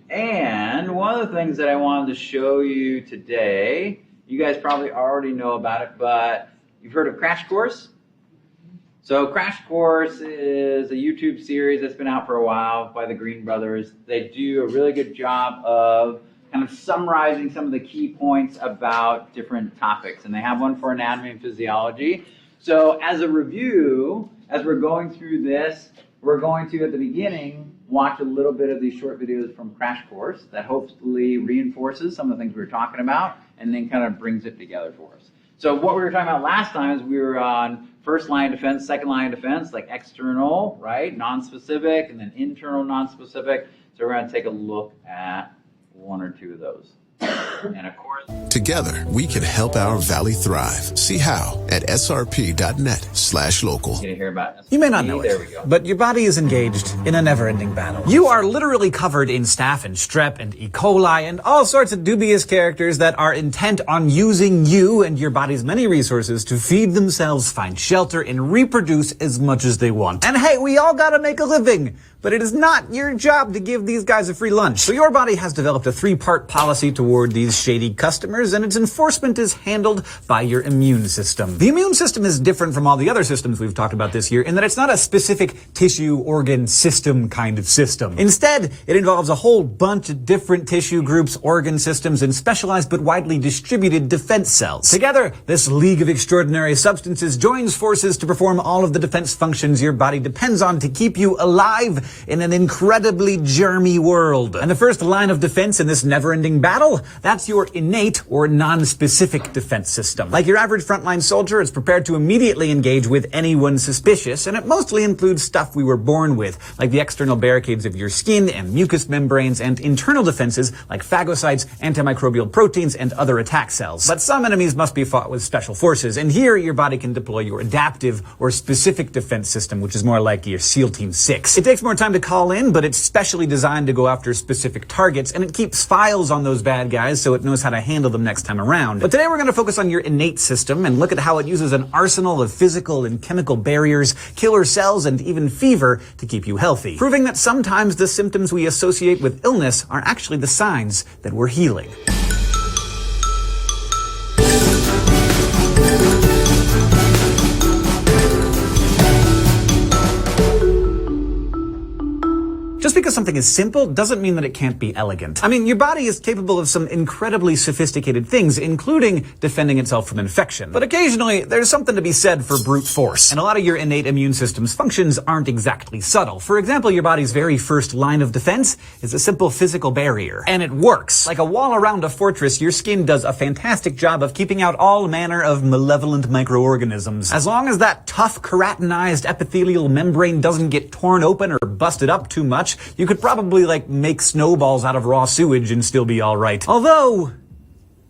And one of the things that I wanted to show you today, you guys probably already know about it, but you've heard of Crash Course? So Crash Course is a YouTube series that's been out for a while by the Green Brothers. They do a really good job of kind of summarizing some of the key points about different topics. And they have one for anatomy and physiology. So as a review, as we're going through this, we're going to, at the beginning, watch a little bit of these short videos from Crash Course that hopefully reinforces some of the things we were talking about and then kind of brings it together for us. So what we were talking about last time is we were on first line of defense, second line of defense, like external, right, non-specific, and then internal non-specific. So we're going to take a look at one or two of those. And of course, together, we can help our valley thrive. See how at srp.net/local. You may not know it, but your body is engaged in a never-ending battle. You are literally covered in staph and strep and E. coli and all sorts of dubious characters that are intent on using you and your body's many resources to feed themselves, find shelter, and reproduce as much as they want. And hey, we all gotta make a living. But it is not your job to give these guys a free lunch. So your body has developed a 3-part policy toward these shady customers, and its enforcement is handled by your immune system. The immune system is different from all the other systems we've talked about this year in that it's not a specific tissue, organ, system kind of system. Instead, it involves a whole bunch of different tissue groups, organ systems, and specialized but widely distributed defense cells. Together, this league of extraordinary substances joins forces to perform all of the defense functions your body depends on to keep you alive in an incredibly germy world. And the first line of defense in this never-ending battle, that's your innate or non-specific defense system. Like your average frontline soldier, it's prepared to immediately engage with anyone suspicious, and it mostly includes stuff we were born with, like the external barricades of your skin and mucous membranes, and internal defenses like phagocytes, antimicrobial proteins, and other attack cells. But some enemies must be fought with special forces, and here your body can deploy your adaptive or specific defense system, which is more like your SEAL Team 6. It takes more time to call in, but it's specially designed to go after specific targets, and it keeps files on those bad guys so it knows how to handle them next time around. But today we're going to focus on your innate system and look at how it uses an arsenal of physical and chemical barriers, killer cells, and even fever to keep you healthy, proving that sometimes the symptoms we associate with illness are actually the signs that we're healing. Just because something is simple doesn't mean that it can't be elegant. I mean, your body is capable of some incredibly sophisticated things, including defending itself from infection. But occasionally, there's something to be said for brute force. And a lot of your innate immune system's functions aren't exactly subtle. For example, your body's very first line of defense is a simple physical barrier. And it works. Like a wall around a fortress, your skin does a fantastic job of keeping out all manner of malevolent microorganisms. As long as that tough, keratinized epithelial membrane doesn't get torn open or busted up too much, you could probably, make snowballs out of raw sewage and still be alright. Although,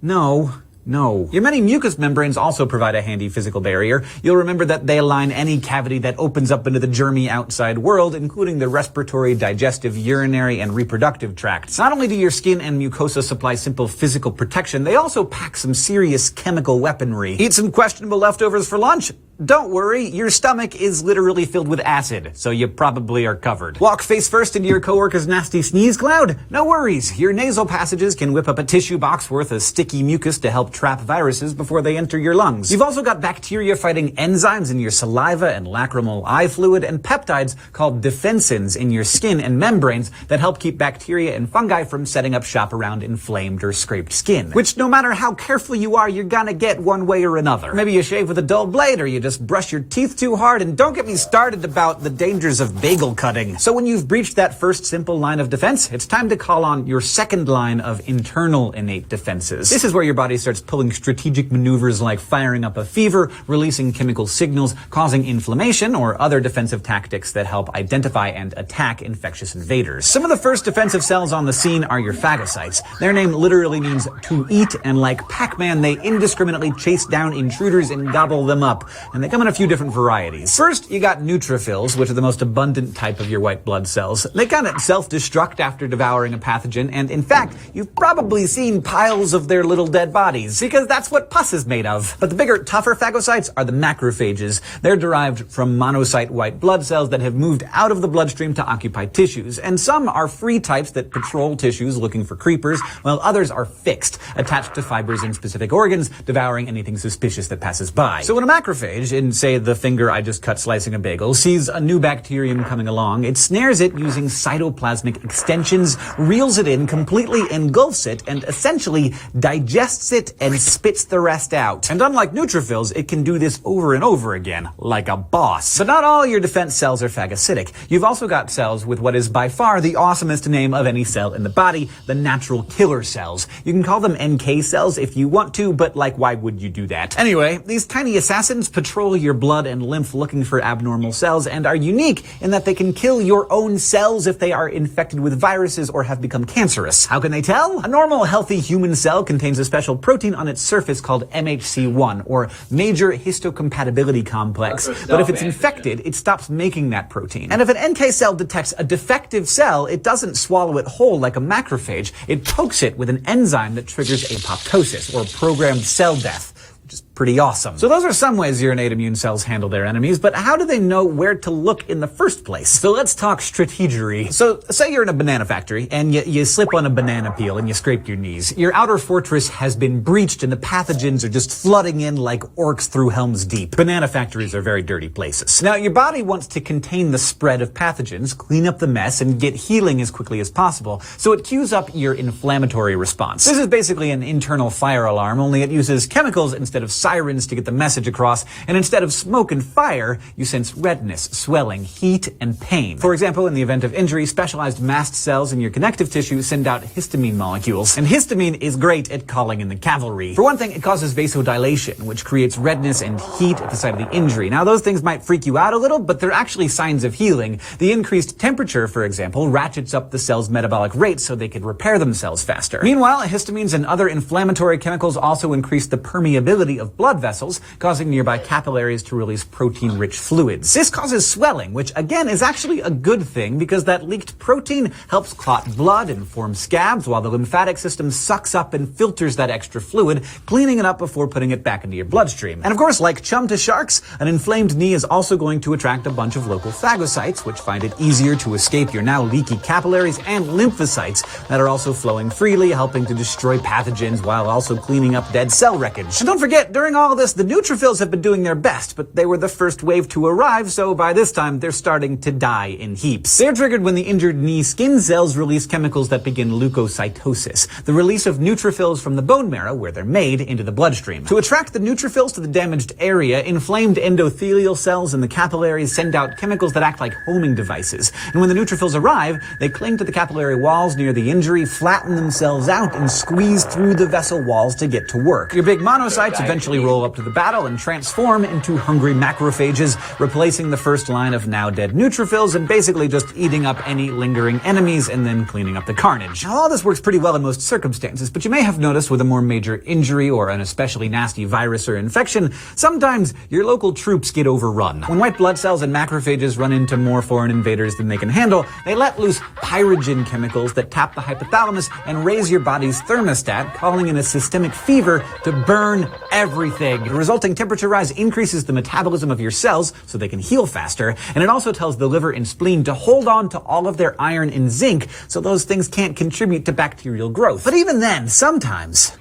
no. Your many mucous membranes also provide a handy physical barrier. You'll remember that they align any cavity that opens up into the germy outside world, including the respiratory, digestive, urinary, and reproductive tracts. Not only do your skin and mucosa supply simple physical protection, they also pack some serious chemical weaponry. Eat some questionable leftovers for lunch? Don't worry, your stomach is literally filled with acid, so you probably are covered. Walk face first into your coworker's nasty sneeze cloud? No worries, your nasal passages can whip up a tissue box worth of sticky mucus to help trap viruses before they enter your lungs. You've also got bacteria-fighting enzymes in your saliva and lacrimal eye fluid, and peptides called defensins in your skin and membranes that help keep bacteria and fungi from setting up shop around inflamed or scraped skin. Which, no matter how careful you are, you're gonna get one way or another. Maybe you shave with a dull blade, or you just brush your teeth too hard, and don't get me started about the dangers of bagel cutting. So when you've breached that first simple line of defense, it's time to call on your second line of internal innate defenses. This is where your body starts pulling strategic maneuvers like firing up a fever, releasing chemical signals, causing inflammation, or other defensive tactics that help identify and attack infectious invaders. Some of the first defensive cells on the scene are your phagocytes. Their name literally means to eat, and like Pac-Man, they indiscriminately chase down intruders and gobble them up. and they come in a few different varieties. First, you got neutrophils, which are the most abundant type of your white blood cells. They kind of self-destruct after devouring a pathogen, and in fact, you've probably seen piles of their little dead bodies, because that's what pus is made of. But the bigger, tougher phagocytes are the macrophages. They're derived from monocyte white blood cells that have moved out of the bloodstream to occupy tissues, and some are free types that patrol tissues looking for creepers, while others are fixed, attached to fibers in specific organs, devouring anything suspicious that passes by. So when a macrophage, in say the finger I just cut slicing a bagel, sees a new bacterium coming along, it snares it using cytoplasmic extensions, reels it in, completely engulfs it, and essentially digests it and spits the rest out. And unlike neutrophils, it can do this over and over again, like a boss. But not all your defense cells are phagocytic. You've also got cells with what is by far the awesomest name of any cell in the body, the natural killer cells. You can call them NK cells if you want to, but like, why would you do that? Anyway, these tiny assassins patrol your blood and lymph looking for abnormal cells and are unique in that they can kill your own cells if they are infected with viruses or have become cancerous. How can they tell? A normal, healthy human cell contains a special protein on its surface called MHC1, or major histocompatibility complex. But if it's infected, it stops making that protein. And if an NK cell detects a defective cell, it doesn't swallow it whole like a macrophage. It pokes it with an enzyme that triggers apoptosis, or programmed cell death, which is pretty awesome. So those are some ways your innate immune cells handle their enemies, but how do they know where to look in the first place? So let's talk strategery. So say you're in a banana factory and you slip on a banana peel and you scrape your knees. Your outer fortress has been breached and the pathogens are just flooding in like orcs through Helm's Deep. Banana factories are very dirty places. Now your body wants to contain the spread of pathogens, clean up the mess, and get healing as quickly as possible, so it cues up your inflammatory response. This is basically an internal fire alarm, only it uses chemicals instead of sirens to get the message across, and instead of smoke and fire, you sense redness, swelling, heat, and pain. For example, in the event of injury, specialized mast cells in your connective tissue send out histamine molecules, and histamine is great at calling in the cavalry. For one thing, it causes vasodilation, which creates redness and heat at the site of the injury. Now, those things might freak you out a little, but they're actually signs of healing. The increased temperature, for example, ratchets up the cell's metabolic rate so they can repair themselves faster. Meanwhile, histamines and other inflammatory chemicals also increase the permeability of blood vessels, causing nearby capillaries to release protein-rich fluids. This causes swelling, which again is actually a good thing because that leaked protein helps clot blood and form scabs, while the lymphatic system sucks up and filters that extra fluid, cleaning it up before putting it back into your bloodstream. And of course, like chum to sharks, an inflamed knee is also going to attract a bunch of local phagocytes, which find it easier to escape your now leaky capillaries, and lymphocytes that are also flowing freely, helping to destroy pathogens while also cleaning up dead cell wreckage. And don't forget, during all of this, the neutrophils have been doing their best, but they were the first wave to arrive, so by this time, they're starting to die in heaps. They're triggered when the injured knee skin cells release chemicals that begin leukocytosis, the release of neutrophils from the bone marrow, where they're made, into the bloodstream. To attract the neutrophils to the damaged area, inflamed endothelial cells in the capillaries send out chemicals that act like homing devices. And when the neutrophils arrive, they cling to the capillary walls near the injury, flatten themselves out, and squeeze through the vessel walls to get to work. Your big monocytes eventually roll up to the battle and transform into hungry macrophages, replacing the first line of now dead neutrophils and basically just eating up any lingering enemies and then cleaning up the carnage. Now, all this works pretty well in most circumstances, but you may have noticed with a more major injury or an especially nasty virus or infection, sometimes your local troops get overrun. When white blood cells and macrophages run into more foreign invaders than they can handle, they let loose pyrogen chemicals that tap the hypothalamus and raise your body's thermostat, calling in a systemic fever to burn everything. The resulting temperature rise increases the metabolism of your cells so they can heal faster, and it also tells the liver and spleen to hold on to all of their iron and zinc so those things can't contribute to bacterial growth. But even then, sometimes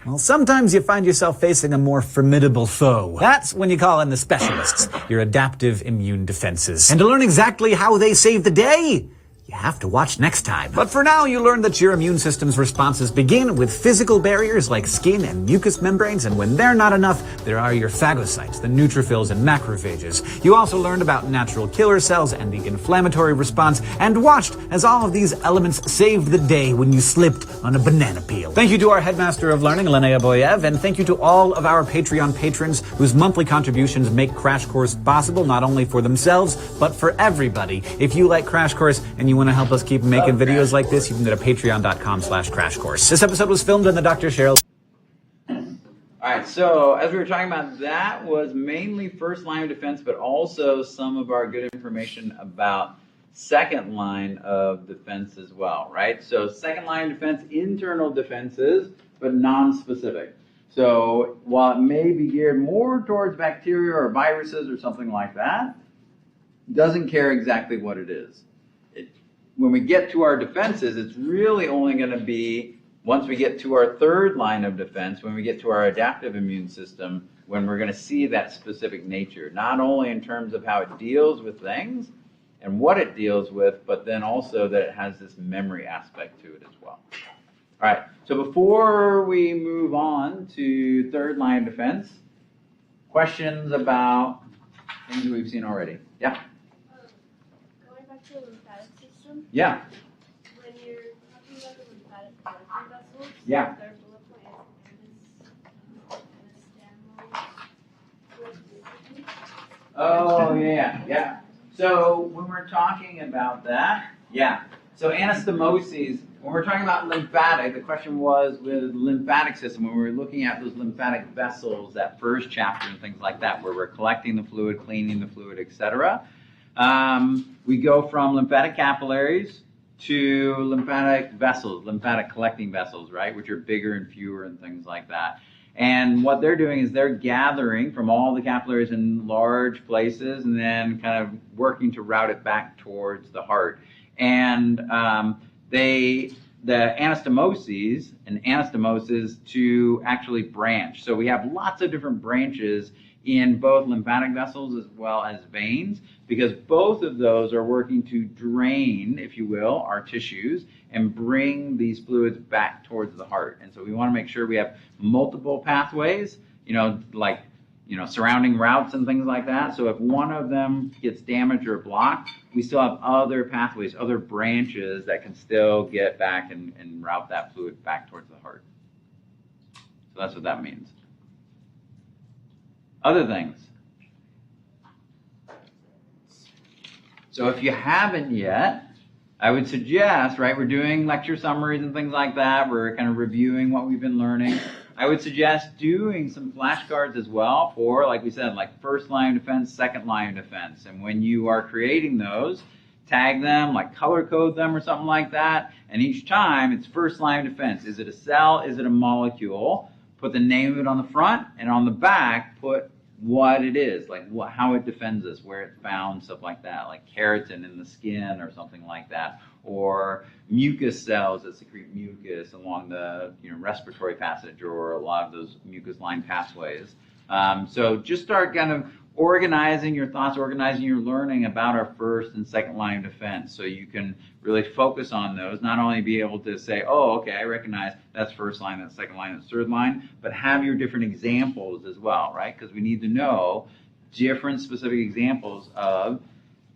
you find yourself facing a more formidable foe. That's when you call in the specialists, your adaptive immune defenses. And to learn exactly how they save the day, you have to watch next time. But for now, you learn that your immune system's responses begin with physical barriers like skin and mucous membranes, and when they're not enough, there are your phagocytes, the neutrophils and macrophages. You also learned about natural killer cells and the inflammatory response, and watched as all of these elements saved the day when you slipped on a banana peel. Thank you to our headmaster of learning, Linnea Boyev, and thank you to all of our Patreon patrons whose monthly contributions make Crash Course possible, not only for themselves, but for everybody. If you like Crash Course and you want to help us keep making videos like this, you can go to patreon.com/crashcourse. This episode was filmed in the Dr. Cheryl. All right. right, so as we were talking about, that was mainly first line of defense, but also some of our good information about second line of defense as well, right? So second line of defense, internal defenses, but non-specific. So while it may be geared more towards bacteria or viruses or something like that, doesn't care exactly what it is. When we get to our defenses, it's really only going to be once we get to our third line of defense, when we get to our adaptive immune system, when we're going to see that specific nature, not only in terms of how it deals with things and what it deals with, but then also that it has this memory aspect to it as well. All right, so before we move on to third line of defense, questions about things that we've seen already? Yeah? Going back to the lymphatic system, Yeah. when you're talking about the lymphatic collecting vessels, Yeah. their bullet point is Oh, yeah. So when we're talking about that, yeah. So anastomoses, when we're talking about lymphatic, the question was with lymphatic system, when we were looking at those lymphatic vessels, that first chapter and things like that, where we're collecting the fluid, cleaning the fluid, etc. We go from lymphatic capillaries to lymphatic vessels, lymphatic collecting vessels, right, which are bigger and fewer and things like that. And what they're doing is they're gathering from all the capillaries in large places and then kind of working to route it back towards the heart. And the anastomoses and anastomoses to actually branch. So we have lots of different branches in both lymphatic vessels as well as veins, because both of those are working to drain, if you will, our tissues and bring these fluids back towards the heart. And so we want to make sure we have multiple pathways, surrounding routes and things like that. So if one of them gets damaged or blocked, we still have other pathways, other branches that can still get back and route that fluid back towards the heart. So that's what that means. Other things. So if you haven't yet, I would suggest, right, we're doing lecture summaries and things like that. We're kind of reviewing what we've been learning. I would suggest doing some flashcards as well for, like we said, like first line of defense, second line of defense. And when you are creating those, tag them, like color code them or something like that. And each time it's first line of defense. Is it a cell? Is it a molecule? Put the name of it on the front, and on the back, put what it is, like how it defends us, where it's found, stuff like that, like keratin in the skin or something like that, or mucus cells that secrete mucus along the respiratory passage or a lot of those mucus-lined pathways. So just start kind of organizing your thoughts, organizing your learning about our first and second line of defense, so you can really focus on those, not only be able to say, oh, okay, I recognize that's first line, that's second line, that's third line, but have your different examples as well, right? Because we need to know different specific examples of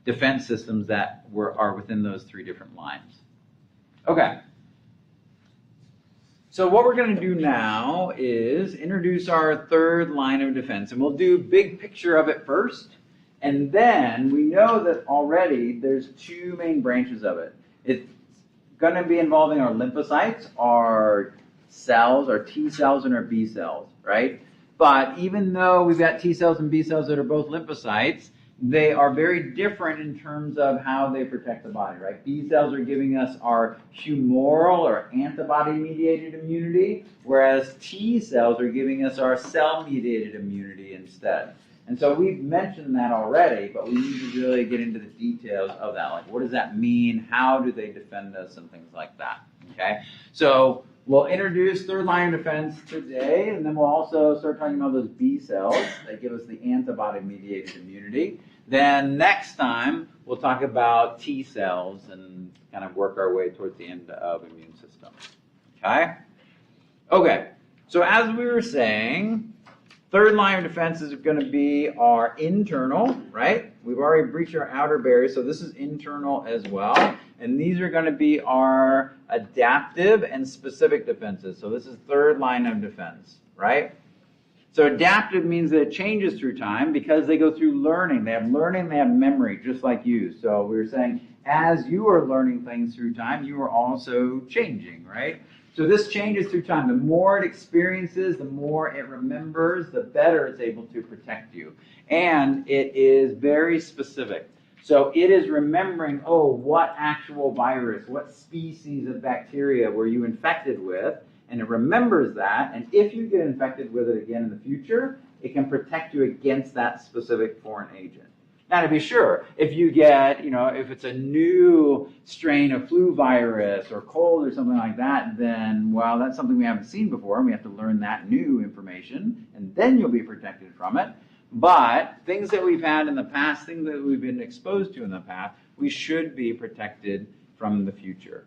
defense systems that are within those three different lines. Okay. So what we're going to do now is introduce our third line of defense, and we'll do big picture of it first, and then we know that already there's two main branches of it. It's going to be involving our lymphocytes, our cells, our T cells, and our B cells, right? But even though we've got T cells and B cells that are both lymphocytes, they are very different in terms of how they protect the body, right? B cells are giving us our humoral or antibody-mediated immunity, whereas T cells are giving us our cell-mediated immunity instead. And so we've mentioned that already, but we need to really get into the details of that. Like, what does that mean? How do they defend us and things like that, okay? So we'll introduce third line of defense today, and then we'll also start talking about those B cells that give us the antibody-mediated immunity. Then next time, we'll talk about T cells and kind of work our way towards the end of immune system. Okay? Okay, so as we were saying, third line of defense is going to be our internal, right? We've already breached our outer barrier, so this is internal as well. And these are going to be our adaptive and specific defenses. So this is third line of defense, right? So adaptive means that it changes through time because they go through learning. They have learning, they have memory, just like you. So we were saying as you are learning things through time, you are also changing, right? So this changes through time. The more it experiences, the more it remembers, the better it's able to protect you. And it is very specific. So it is remembering, oh, what actual virus, what species of bacteria were you infected with, and it remembers that, and if you get infected with it again in the future, it can protect you against that specific foreign agent. Now, to be sure, if you get, if it's a new strain of flu virus or cold or something like that, then, well, that's something we haven't seen before, and we have to learn that new information, and then you'll be protected from it. But things that we've had in the past, things that we've been exposed to in the past, we should be protected from the future.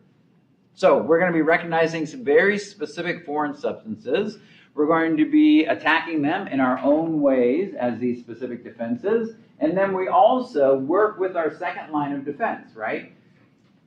So we're going to be recognizing some very specific foreign substances. We're going to be attacking them in our own ways as these specific defenses. And then we also work with our second line of defense, right?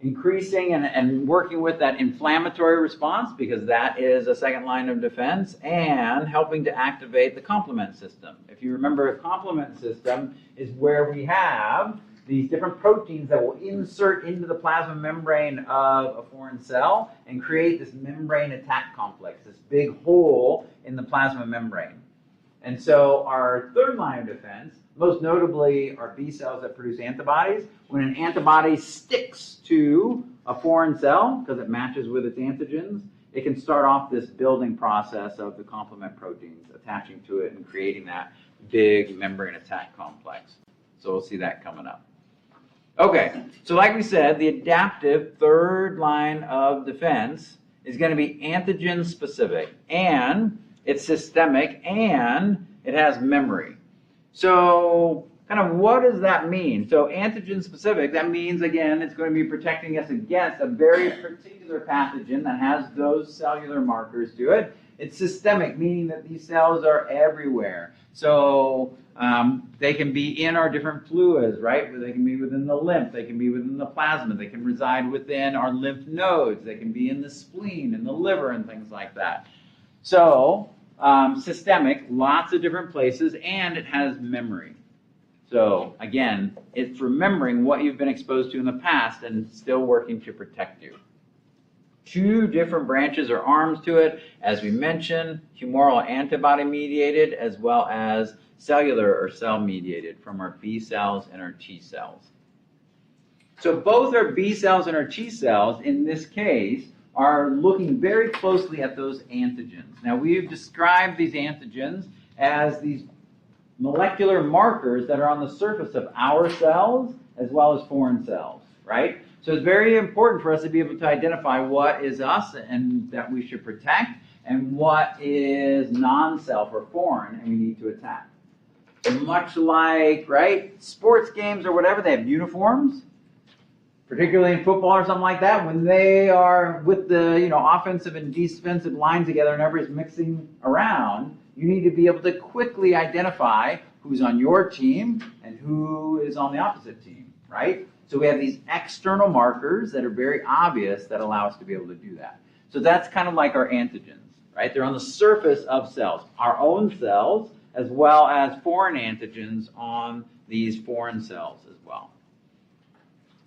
Increasing and working with that inflammatory response, because that is a second line of defense, and helping to activate the complement system. If you remember, a complement system is where we have these different proteins that will insert into the plasma membrane of a foreign cell and create this membrane attack complex, this big hole in the plasma membrane. And so our third line of defense, most notably our B cells that produce antibodies, when an antibody sticks to a foreign cell because it matches with its antigens, it can start off this building process of the complement proteins attaching to it and creating that big membrane attack complex. So we'll see that coming up. Okay, so like we said, the adaptive third line of defense is going to be antigen specific, and it's systemic, and it has memory. So kind of what does that mean? So antigen specific, that means, again, it's going to be protecting us against a very particular pathogen that has those cellular markers to it. It's systemic, meaning that these cells are everywhere. So they can be in our different fluids, right? They can be within the lymph, they can be within the plasma, they can reside within our lymph nodes, they can be in the spleen, in the liver, and things like that. So systemic, lots of different places, and it has memory. So again, it's remembering what you've been exposed to in the past and still working to protect you. Two different branches or arms to it, as we mentioned, humoral antibody mediated, as well as cellular or cell mediated from our B cells and our T cells. So both our B cells and our T cells, in this case, are looking very closely at those antigens. Now, we've described these antigens as these molecular markers that are on the surface of our cells as well as foreign cells, right? So it's very important for us to be able to identify what is us and that we should protect, and what is non-self or foreign and we need to attack. Much like, right, sports games or whatever, they have uniforms, particularly in football or something like that, when they are with the offensive and defensive line together and everybody's mixing around, you need to be able to quickly identify who's on your team and who is on the opposite team, right? So we have these external markers that are very obvious that allow us to be able to do that. So that's kind of like our antigens, right? They're on the surface of cells, our own cells, as well as foreign antigens on these foreign cells as well.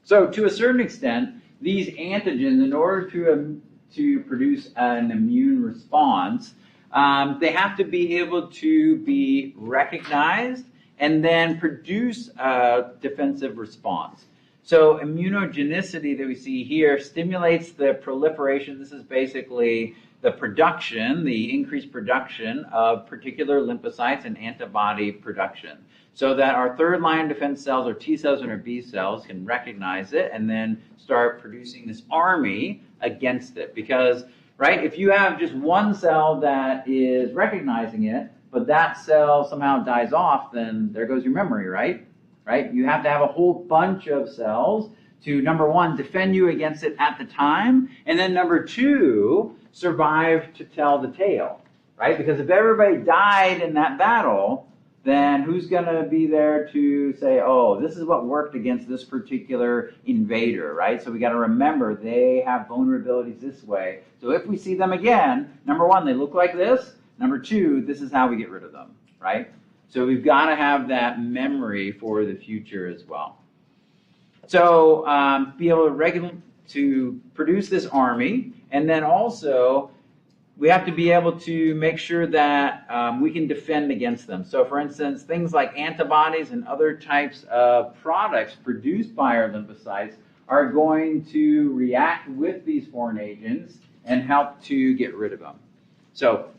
So to a certain extent, these antigens, in order to produce an immune response, they have to be able to be recognized and then produce a defensive response. So immunogenicity that we see here stimulates the proliferation. This is basically the production, the increased production of particular lymphocytes and antibody production, so that our third line defense cells, or T cells and our B cells, can recognize it and then start producing this army against it. Because, right, if you have just one cell that is recognizing it, but that cell somehow dies off, then there goes your memory, right? Right? You have to have a whole bunch of cells to, number one, defend you against it at the time, and then number two, survive to tell the tale, right? Because if everybody died in that battle, then who's going to be there to say, oh, this is what worked against this particular invader, right? So we got to remember they have vulnerabilities this way. So if we see them again, number one, they look like this. Number two, this is how we get rid of them, right? So we've got to have that memory for the future as well. So be able to produce this army, and then also we have to be able to make sure that we can defend against them. So for instance, things like antibodies and other types of products produced by our lymphocytes are going to react with these foreign agents and help to get rid of them. So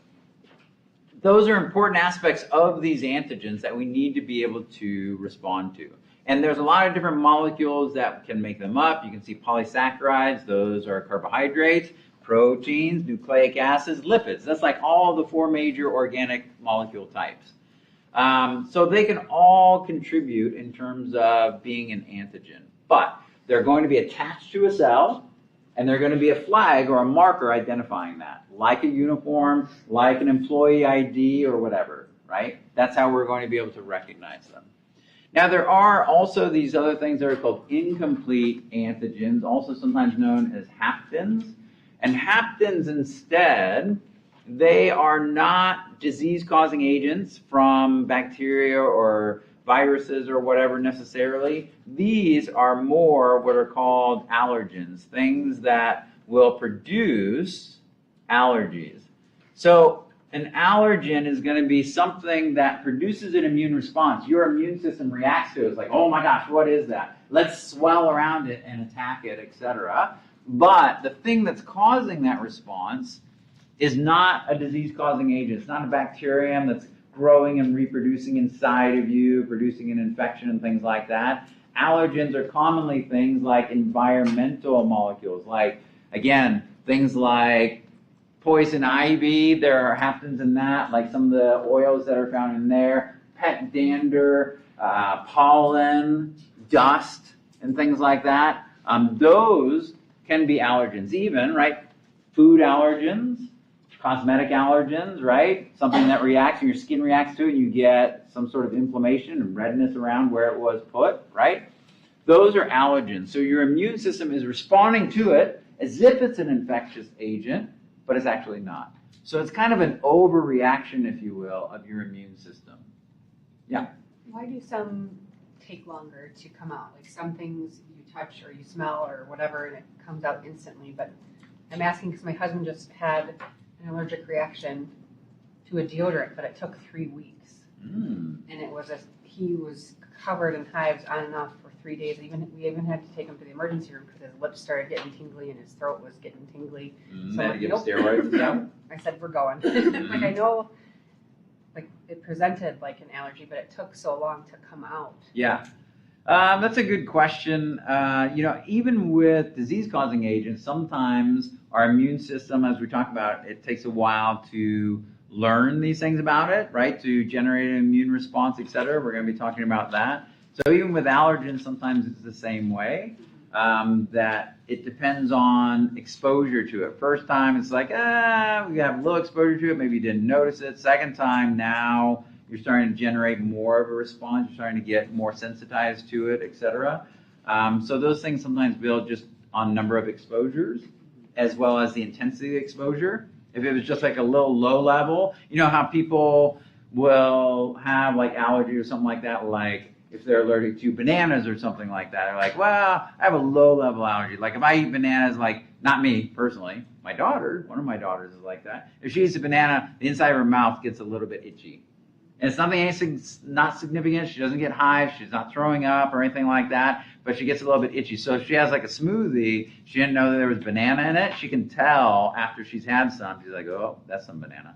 those are important aspects of these antigens that we need to be able to respond to. And there's a lot of different molecules that can make them up. You can see polysaccharides, those are carbohydrates, proteins, nucleic acids, lipids. That's like all the four major organic molecule types. So they can all contribute in terms of being an antigen. But they're going to be attached to a cell, and they're going to be a flag or a marker identifying that, like a uniform, like an employee ID or whatever, right? That's how we're going to be able to recognize them. Now, there are also these other things that are called incomplete antigens, also sometimes known as haptens. And haptens instead, they are not disease-causing agents from bacteria or viruses or whatever necessarily. These are more what are called allergens, things that will produce allergies. So an allergen is going to be something that produces an immune response. Your immune system reacts to it. It's like, oh my gosh, what is that? Let's swell around it and attack it, etc. But the thing that's causing that response is not a disease-causing agent. It's not a bacterium that's growing and reproducing inside of you, producing an infection and things like that. Allergens are commonly things like environmental molecules, like, again, things like poison ivy. There are haptens in that, like some of the oils that are found in there, pet dander, pollen, dust, and things like that. Those can be allergens, even, right? Food allergens, cosmetic allergens, right? Something that reacts and your skin reacts to it and you get some sort of inflammation and redness around where it was put, right? Those are allergens. So your immune system is responding to it as if it's an infectious agent, but it's actually not. So it's kind of an overreaction, if you will, of your immune system. Yeah? Why do some take longer to come out? Like some things you touch or you smell or whatever and it comes out instantly, but I'm asking because my husband just had an allergic reaction to a deodorant, but it took 3 weeks. And it was he was covered in hives on and off for 3 days. We even had to take him to the emergency room because his lips started getting tingly and his throat was getting tingly. So Had to give steroids? Yeah. I said, we're going. Like I know, like it presented like an allergy, but it took so long to come out. Yeah. That's a good question. Even with disease-causing agents, sometimes our immune system, as we talk about, it takes a while to learn these things about it, right? To generate an immune response, et cetera. We're going to be talking about that. So even with allergens, sometimes it's the same way, that it depends on exposure to it. First time, it's like, we have low exposure to it. Maybe you didn't notice it. Second time, now you're starting to generate more of a response. You're starting to get more sensitized to it, et cetera. So those things sometimes build just on number of exposures as well as the intensity of exposure. If it was just like a little low level, you know how people will have like allergy or something like that, like if they're allergic to bananas or something like that. They're like, well, I have a low level allergy. Like if I eat bananas, like not me personally, my daughter, one of my daughters is like that. If she eats a banana, the inside of her mouth gets a little bit itchy. And it's anything not significant. She doesn't get hives. She's not throwing up or anything like that, but she gets a little bit itchy. So if she has like a smoothie, she didn't know that there was banana in it. She can tell after she's had some. She's like, oh, that's some banana.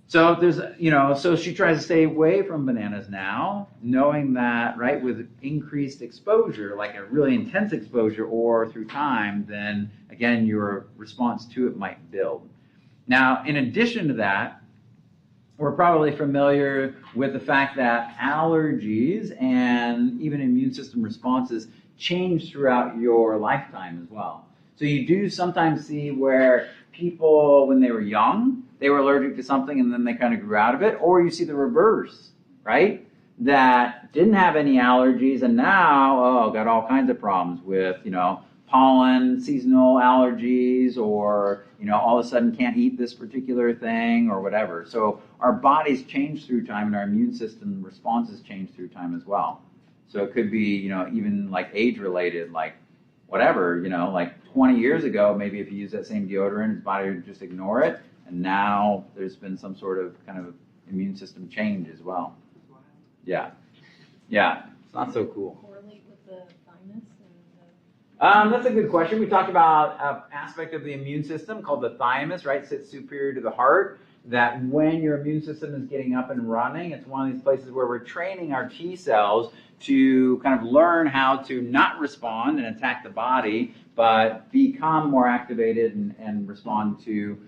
So there's, so she tries to stay away from bananas now, knowing that, right, with increased exposure, like a really intense exposure or through time, then again, your response to it might build. Now, in addition to that, we're probably familiar with the fact that allergies and even immune system responses change throughout your lifetime as well. So you do sometimes see where people, when they were young, they were allergic to something and then they kind of grew out of it, or you see the reverse, right? That didn't have any allergies and now, got all kinds of problems with, pollen, seasonal allergies, or, all of a sudden can't eat this particular thing or whatever. So our bodies change through time and our immune system responses change through time as well. So it could be, even like age related, like whatever, like 20 years ago, maybe if you use that same deodorant, his body would just ignore it. And now there's been some sort of kind of immune system change as well. Yeah. Yeah. It's not so cool. Correlate with the thymus and That's a good question. We talked about an aspect of the immune system called the thymus, right? Sits superior to the heart. That when your immune system is getting up and running, it's one of these places where we're training our T cells to kind of learn how to not respond and attack the body, but become more activated and respond to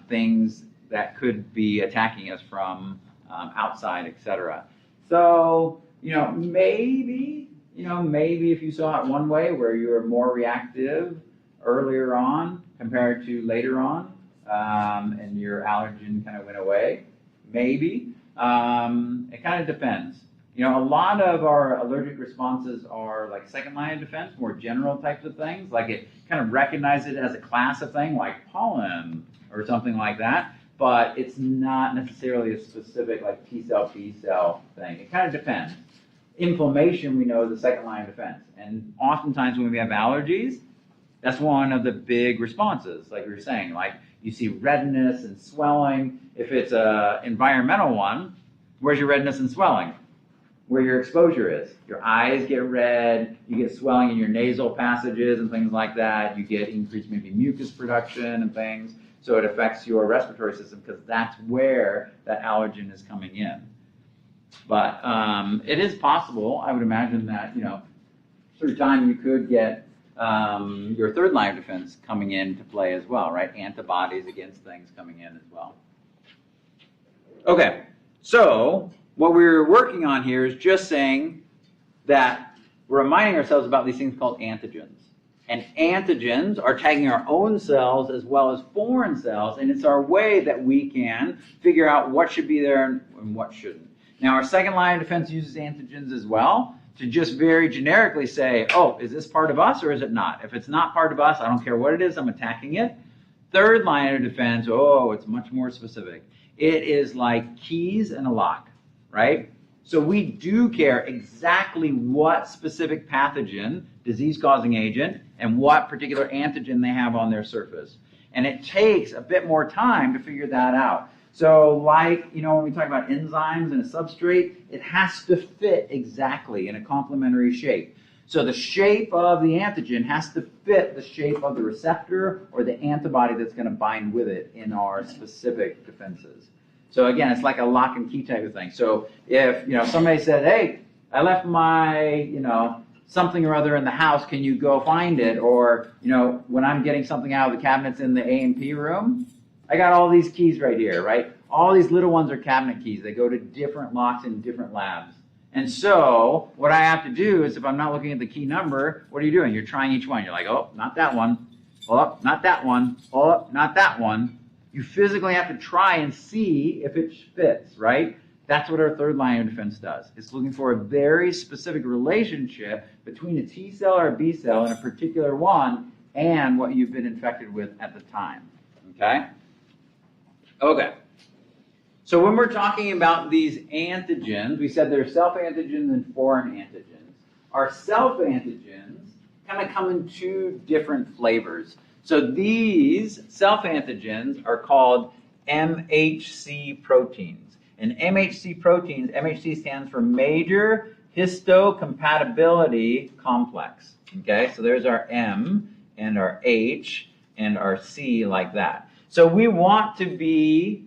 things that could be attacking us from outside, etc. So, maybe if you saw it one way where you were more reactive earlier on compared to later on, and your allergen kind of went away, maybe. It kind of depends. A lot of our allergic responses are like second line of defense, more general types of things, like it kind of recognizes it as a class of thing, like pollen or something like that, but it's not necessarily a specific like T cell, B cell thing. It kind of depends. Inflammation, we know, is the second line of defense. And oftentimes when we have allergies, that's one of the big responses, like we were saying, like you see redness and swelling. If it's an environmental one, where's your redness and swelling? Where your exposure is. Your eyes get red, you get swelling in your nasal passages and things like that. You get increased maybe mucus production and things. So it affects your respiratory system because that's where that allergen is coming in. But it is possible, I would imagine that, through time you could get your third line of defense coming into play as well, right? Antibodies against things coming in as well. Okay, so what we're working on here is just saying that we're reminding ourselves about these things called antigens. And antigens are tagging our own cells as well as foreign cells, and it's our way that we can figure out what should be there and what shouldn't. Now, our second line of defense uses antigens as well to just very generically say, oh, is this part of us or is it not? If it's not part of us, I don't care what it is, I'm attacking it. Third line of defense, it's much more specific. It is like keys and a lock, right? So we do care exactly what specific pathogen, disease-causing agent, and what particular antigen they have on their surface. And it takes a bit more time to figure that out. So like, when we talk about enzymes and a substrate, it has to fit exactly in a complementary shape. So the shape of the antigen has to fit the shape of the receptor or the antibody that's going to bind with it in our specific defenses. So again, it's like a lock and key type of thing. So if, somebody said, hey, I left my, something or other in the house, can you go find it? Or, when I'm getting something out of the cabinets in the A&P room, I got all these keys right here, right? All these little ones are cabinet keys. They go to different locks in different labs. And so what I have to do is if I'm not looking at the key number, what are you doing? You're trying each one. You're like, oh, not that one. Oh, not that one. Oh, not that one. You physically have to try and see if it fits, right? That's what our third line of defense does. It's looking for a very specific relationship between a T cell or a B cell in a particular one and what you've been infected with at the time, okay? Okay. So when we're talking about these antigens, we said there are self-antigens and foreign antigens. Our self-antigens kind of come in two different flavors. So these self-antigens are called MHC proteins. And MHC proteins, MHC stands for Major Histocompatibility Complex. Okay, so there's our M and our H and our C like that. So we want to be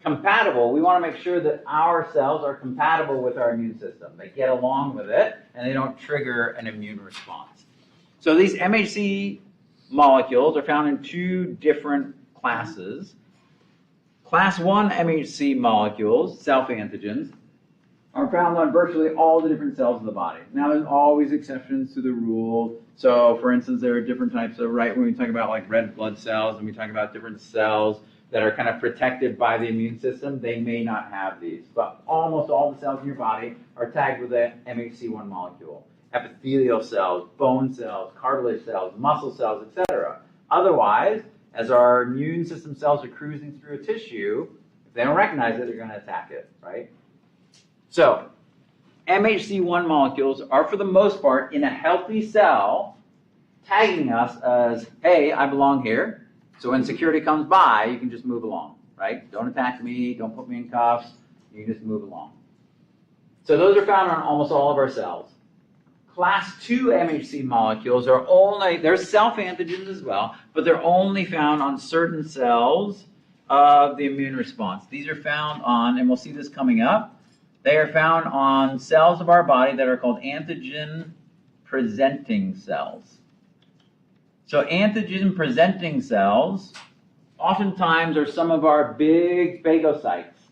compatible. We want to make sure that our cells are compatible with our immune system. They get along with it and they don't trigger an immune response. So these MHC molecules are found in two different classes. Class 1 MHC molecules, self-antigens, are found on virtually all the different cells of the body. Now, there's always exceptions to the rule. So, for instance, there are different types of, right, when we talk about like red blood cells and we talk about different cells that are kind of protected by the immune system, they may not have these. But almost all the cells in your body are tagged with a MHC1 molecule. Epithelial cells, bone cells, cartilage cells, muscle cells, etc. Otherwise, as our immune system cells are cruising through a tissue, if they don't recognize it, they're going to attack it, right? So, MHC1 molecules are, for the most part, in a healthy cell, tagging us as, hey, I belong here. So when security comes by, you can just move along, right? Don't attack me, don't put me in cuffs, you can just move along. So those are found on almost all of our cells. Class 2 MHC molecules are only, they're self-antigens as well, but they're only found on certain cells of the immune response. These are found on, and we'll see this coming up, they are found on cells of our body that are called antigen-presenting cells. So antigen-presenting cells oftentimes are some of our big phagocytes,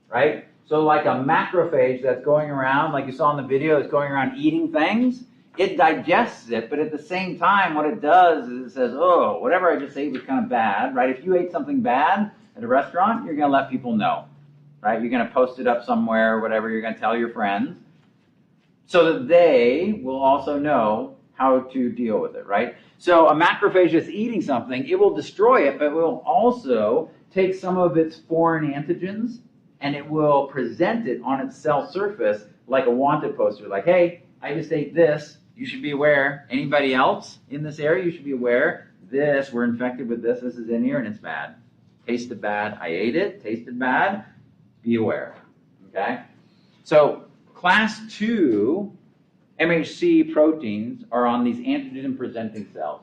right? So like a macrophage that's going around, like you saw in the video, it's going around eating things. It digests it, but at the same time, what it does is it says, oh, whatever I just ate was kind of bad, right? If you ate something bad at a restaurant, you're going to let people know, right? You're going to post it up somewhere, whatever, you're going to tell your friends, so that they will also know how to deal with it, right? So a macrophage is eating something, it will destroy it, but it will also take some of its foreign antigens and it will present it on its cell surface like a wanted poster, like, hey, I just ate this, you should be aware. Anybody else in this area, you should be aware. This, we're infected with this is in here and it's bad. Tasted bad, I ate it, tasted bad, be aware, okay? So class 2 MHC proteins are on these antigen-presenting cells.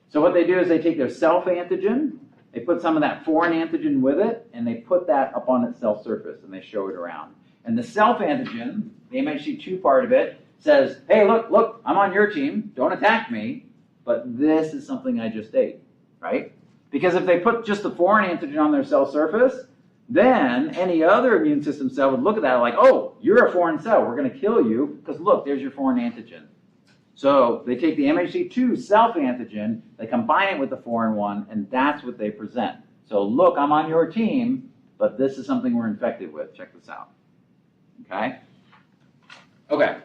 So what they do is they take their self-antigen, they put some of that foreign antigen with it, and they put that up on its cell surface, and they show it around. And the self-antigen, the MHC2 part of it, says, hey, look, I'm on your team, don't attack me, but this is something I just ate, right? Because if they put just the foreign antigen on their cell surface, then any other immune system cell would look at that like, oh, you're a foreign cell, we're going to kill you, because look, there's your foreign antigen. So they take the MHC2 self-antigen, they combine it with the foreign one, and that's what they present. So look, I'm on your team, but this is something we're infected with. Check this out. Okay? Okay.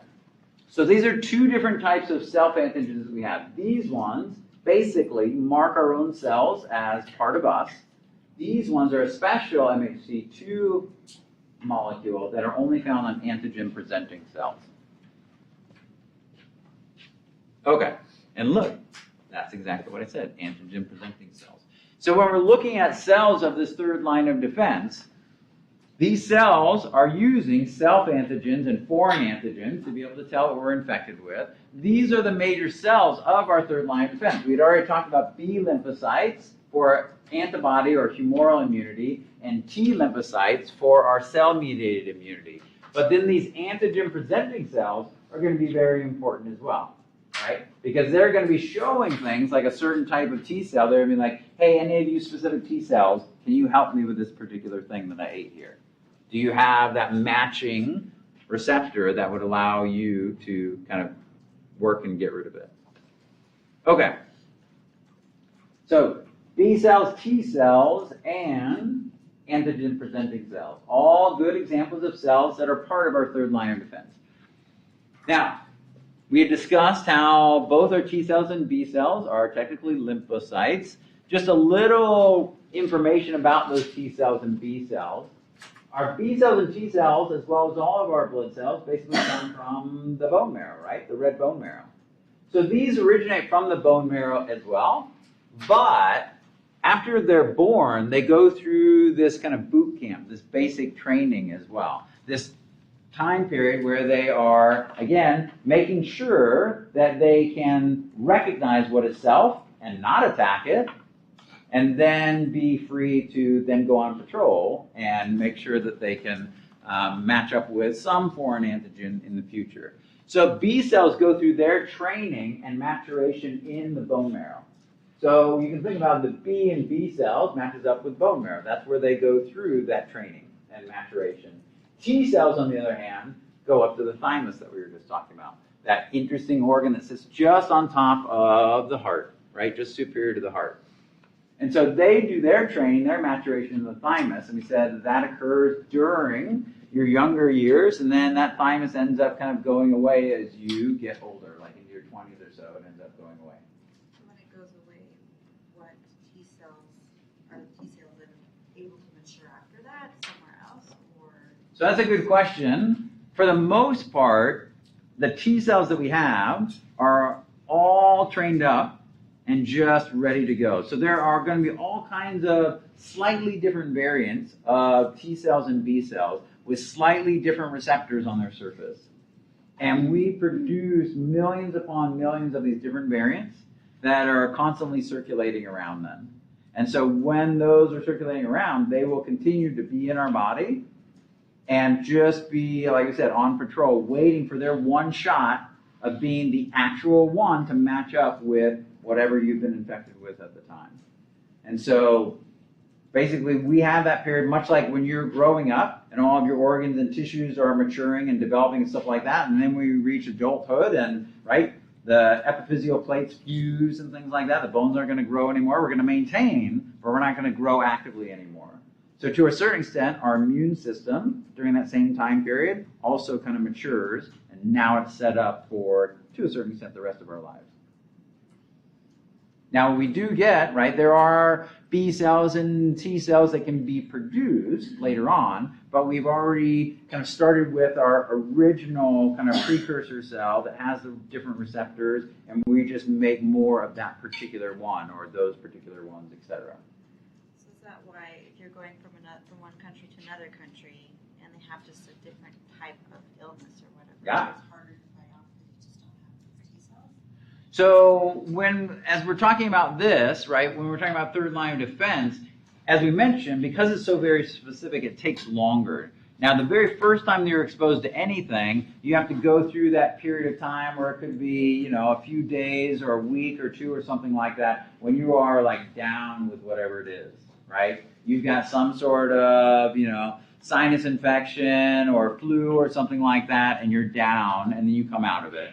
So these are two different types of self-antigens that we have. These ones basically mark our own cells as part of us. These ones are a special MHC2 molecule that are only found on antigen-presenting cells. Okay, and look, that's exactly what I said, antigen-presenting cells. So when we're looking at cells of this third line of defense, these cells are using self-antigens and foreign antigens to be able to tell what we're infected with. These are the major cells of our third line of defense. We had already talked about B lymphocytes for antibody or humoral immunity, and T lymphocytes for our cell-mediated immunity. But then these antigen-presenting cells are going to be very important as well, right? Because they're going to be showing things like a certain type of T cell. They're going to be like, hey, any of you specific T cells, can you help me with this particular thing that I ate here? Do you have that matching receptor that would allow you to kind of work and get rid of it? Okay. So B cells, T cells, and antigen-presenting cells. All good examples of cells that are part of our third line of defense. Now, we had discussed how both our T cells and B cells are technically lymphocytes. Just a little information about those T cells and B cells. Our B cells and T cells, as well as all of our blood cells, basically come from the bone marrow, right? The red bone marrow. So these originate from the bone marrow as well, but after they're born, they go through this kind of boot camp, this basic training as well. This time period where they are, again, making sure that they can recognize what is self and not attack it, and then be free to then go on patrol and make sure that they can match up with some foreign antigen in the future. So B cells go through their training and maturation in the bone marrow. So you can think about the B and B cells matches up with bone marrow. That's where they go through that training and maturation. T cells, on the other hand, go up to the thymus that we were just talking about. That interesting organ that sits just on top of the heart, right? Just superior to the heart. And so they do their training, their maturation in the thymus, and we said that occurs during your younger years, and then that thymus ends up kind of going away as you get older, like in your 20s or so, it ends up going away. When it goes away, what T cells, are the T cells that are able to mature after that somewhere else? Or So that's a good question. for the most part, the T cells that we have are all trained up and just ready to go. So there are going to be all kinds of slightly different variants of T cells and B cells with slightly different receptors on their surface. And we produce millions upon millions of these different variants that are constantly circulating around them. And so when those are circulating around, they will continue to be in our body and just be, like I said, on patrol, waiting for their one shot of being the actual one to match up with whatever you've been infected with at the time. And so basically we have that period much like when you're growing up and all of your organs and tissues are maturing and developing and stuff like that, and then we reach adulthood and, right, the epiphyseal plates fuse and things like that. The bones aren't going to grow anymore. We're going to maintain, but we're not going to grow actively anymore. So to a certain extent, our immune system during that same time period also kind of matures, and now it's set up for, to a certain extent, the rest of our lives. Now we do get, right, there are B cells and T cells that can be produced later on, but we've already kind of started with our original kind of precursor cell that has the different receptors, and we just make more of that particular one or those particular ones, etc. So is that why if you're going from one country to another country and they have just a different type of illness or whatever, Yeah. it's harder to fight off because you just don't have T cells? So as we're talking about this, right, when we're talking about third line of defense, as we mentioned, because it's so very specific, it takes longer. Now, the very first time you're exposed to anything, you have to go through that period of time, or it could be, a few days or a week or two or something like that, when you are like down with whatever it is, right? You've got some sort of, sinus infection or flu or something like that, and you're down, and then you come out of it.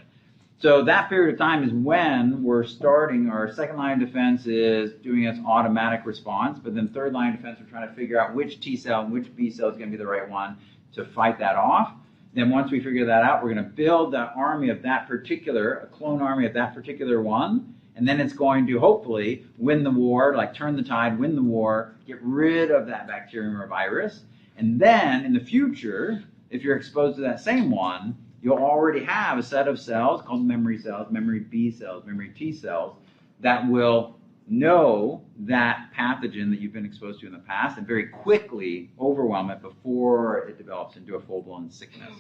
So that period of time is when we're starting our second line of defense is doing its automatic response, but then third line of defense, we're trying to figure out which T cell and which B cell is going to be the right one to fight that off. Then once we figure that out, we're going to build that army of that particular, a clone army of that particular one, and then it's going to hopefully win the war, like turn the tide, win the war, get rid of that bacterium or virus, and then in the future, if you're exposed to that same one, you'll already have a set of cells called memory cells, memory B cells, memory T cells, that will know that pathogen that you've been exposed to in the past and very quickly overwhelm it before it develops into a full-blown sickness.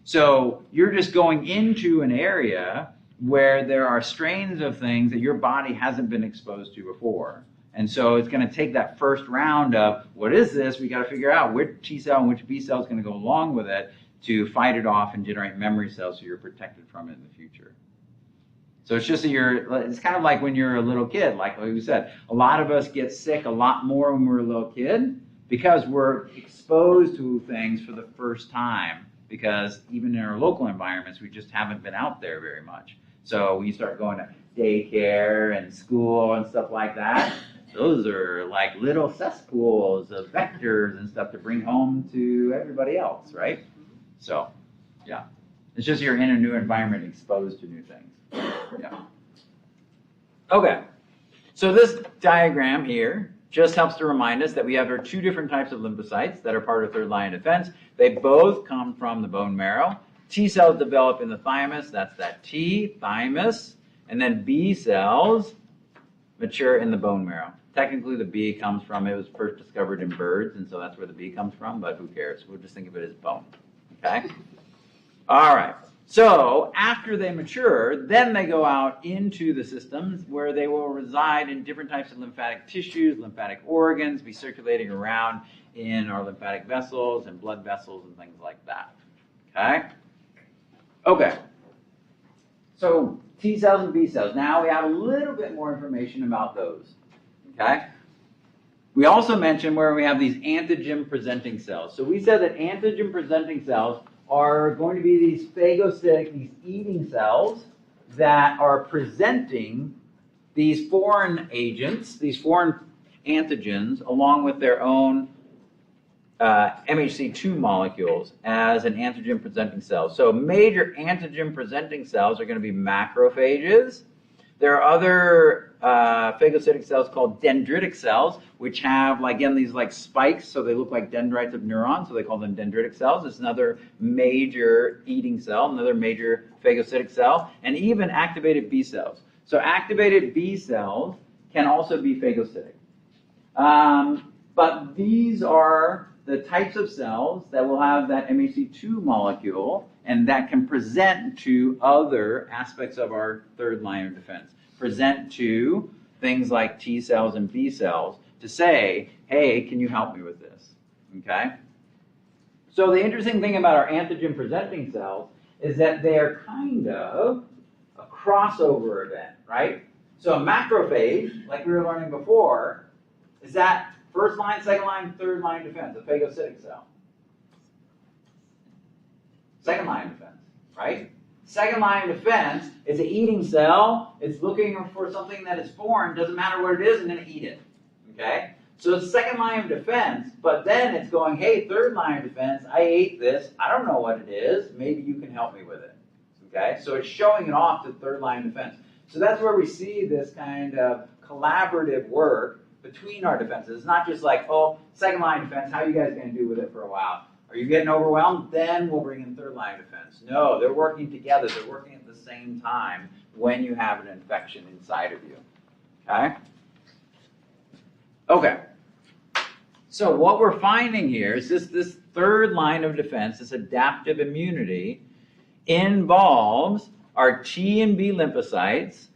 So you're just going into an area where there are strains of things that your body hasn't been exposed to before. And so it's going to take that first round of, what is this? We got to figure out which T cell and which B cell is going to go along with it to fight it off and generate memory cells so you're protected from it in the future. So it's just it's kind of like when you're a little kid, like we said, a lot of us get sick a lot more when we're a little kid because we're exposed to things for the first time, because even in our local environments, we just haven't been out there very much. So when you start going to daycare and school and stuff like that, those are like little cesspools of vectors and stuff to bring home to everybody else, right? So, yeah. It's just you're in a new environment exposed to new things. Yeah. Okay. So this diagram here just helps to remind us that we have our two different types of lymphocytes that are part of third line of defense. They both come from the bone marrow. T cells develop in the thymus, that's that T, thymus, and then B cells mature in the bone marrow. Technically, the B comes from, it was first discovered in birds, and so that's where the B comes from, but who cares? We'll just think of it as bone. Okay? All right. So after they mature, then they go out into the systems where they will reside in different types of lymphatic tissues, lymphatic organs, be circulating around in our lymphatic vessels and blood vessels and things like that. Okay? Okay. So T cells and B cells. Now we have a little bit more information about those. Okay? We also mentioned where we have these antigen-presenting cells. So we said that antigen-presenting cells are going to be these phagocytic, these eating cells that are presenting these foreign agents, these foreign antigens, along with their own MHC2 molecules as an antigen-presenting cell. So major antigen-presenting cells are going to be macrophages. There are other phagocytic cells called dendritic cells, which have, again, these spikes, so they look like dendrites of neurons, so they call them dendritic cells. It's another major eating cell, another major phagocytic cell, and even activated B cells. So activated B cells can also be phagocytic. But these are the types of cells that will have that MHC2 molecule, and that can present to other aspects of our third line of defense. Present to things like T cells and B cells to say, hey, can you help me with this? Okay? So the interesting thing about our antigen-presenting cells is that they are kind of a crossover event, right? So a macrophage, like we were learning before, is that first line, second line, third line defense, a phagocytic cell. Second line defense, right? Second line defense is an eating cell. It's looking for something that is foreign. Doesn't matter what it is, I'm going to eat it. Okay? So it's second line of defense, but then it's going, hey, third line of defense, I ate this. I don't know what it is. Maybe you can help me with it. Okay? So it's showing it off to third line defense. So that's where we see this kind of collaborative work between our defenses. It's not just like, oh, second line defense, how are you guys going to do with it for a while? Are you getting overwhelmed? Then we'll bring in third line defense. No, they're working together. They're working at the same time when you have an infection inside of you. Okay? Okay. So what we're finding here is this third line of defense, this adaptive immunity, involves our T and B lymphocytes.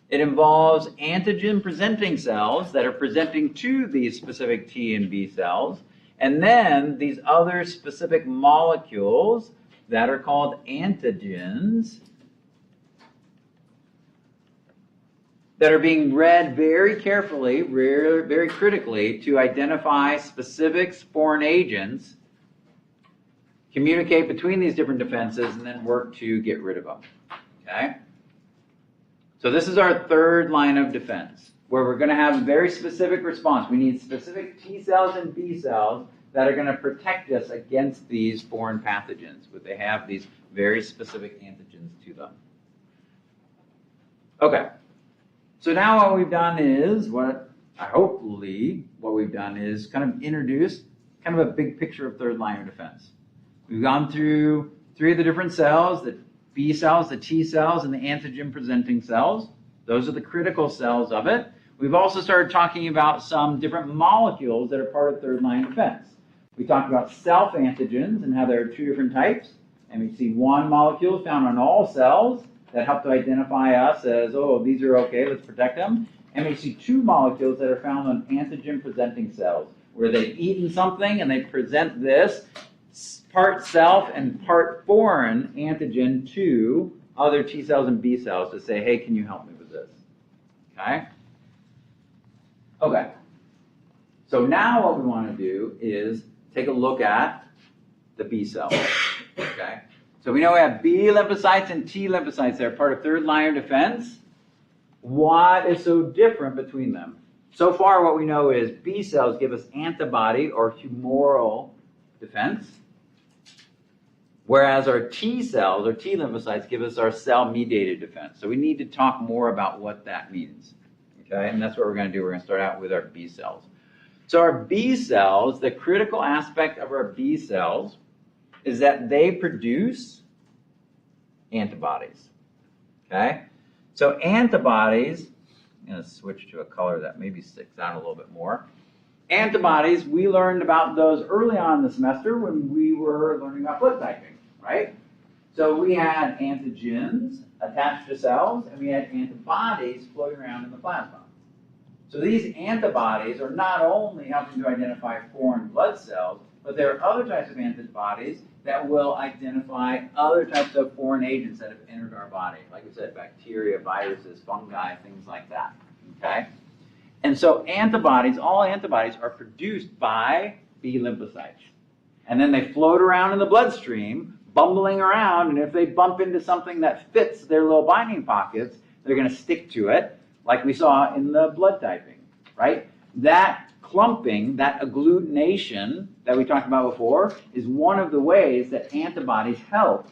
It involves antigen-presenting cells that are presenting to these specific T and B cells. And then these other specific molecules that are called antigens that are being read very carefully, very critically to identify specific foreign agents, communicate between these different defenses, and then work to get rid of them. Okay? So this is our third line of defense, where we're going to have a very specific response. We need specific T cells and B cells that are going to protect us against these foreign pathogens, but they have these very specific antigens to them. Okay. So now what we've done is, what we've done is kind of introduce kind of a big picture of third line of defense. We've gone through three of the different cells, the B cells, the T cells, and the antigen-presenting cells. Those are the critical cells of it. We've also started talking about some different molecules that are part of third line defense. We talked about self-antigens and how there are two different types. MHC1 molecules found on all cells that help to identify us as, oh, these are okay, let's protect them. MHC2 molecules that are found on antigen-presenting cells, where they've eaten something and they present this part self and part foreign antigen to other T cells and B cells to say, hey, can you help me with this? Okay? Okay. So now what we want to do is take a look at the B cells. Okay? So we know we have B lymphocytes and T lymphocytes that are part of third line of defense. What is so different between them? So far what we know is B cells give us antibody or humoral defense, whereas our T cells or T lymphocytes give us our cell-mediated defense. So we need to talk more about what that means. Okay? And that's what we're going to do. We're going to start out with our B cells. So our B cells, the critical aspect of our B cells is that they produce antibodies. Okay? So antibodies, I'm going to switch to a color that maybe sticks out a little bit more. Antibodies, we learned about those early on in the semester when we were learning about blood typing, right? So we had antigens attached to cells, and we had antibodies floating around in the plasma. So these antibodies are not only helping to identify foreign blood cells, but there are other types of antibodies that will identify other types of foreign agents that have entered our body. Like I said, bacteria, viruses, fungi, things like that. Okay? And so antibodies, all antibodies are produced by B lymphocytes. And then they float around in the bloodstream, bumbling around, and if they bump into something that fits their little binding pockets, they're going to stick to it, like we saw in the blood typing, right? That clumping, that agglutination that we talked about before, is one of the ways that antibodies help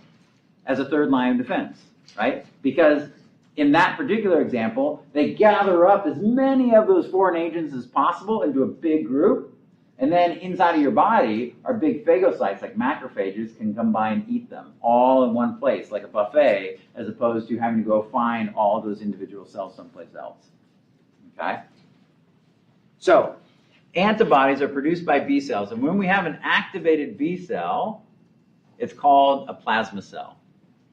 as a third line of defense, right? Because in that particular example, they gather up as many of those foreign agents as possible into a big group. And then inside of your body, our big phagocytes, like macrophages, can come by and eat them all in one place, like a buffet, as opposed to having to go find all those individual cells someplace else. Okay? So, antibodies are produced by B cells, and when we have an activated B cell, it's called a plasma cell.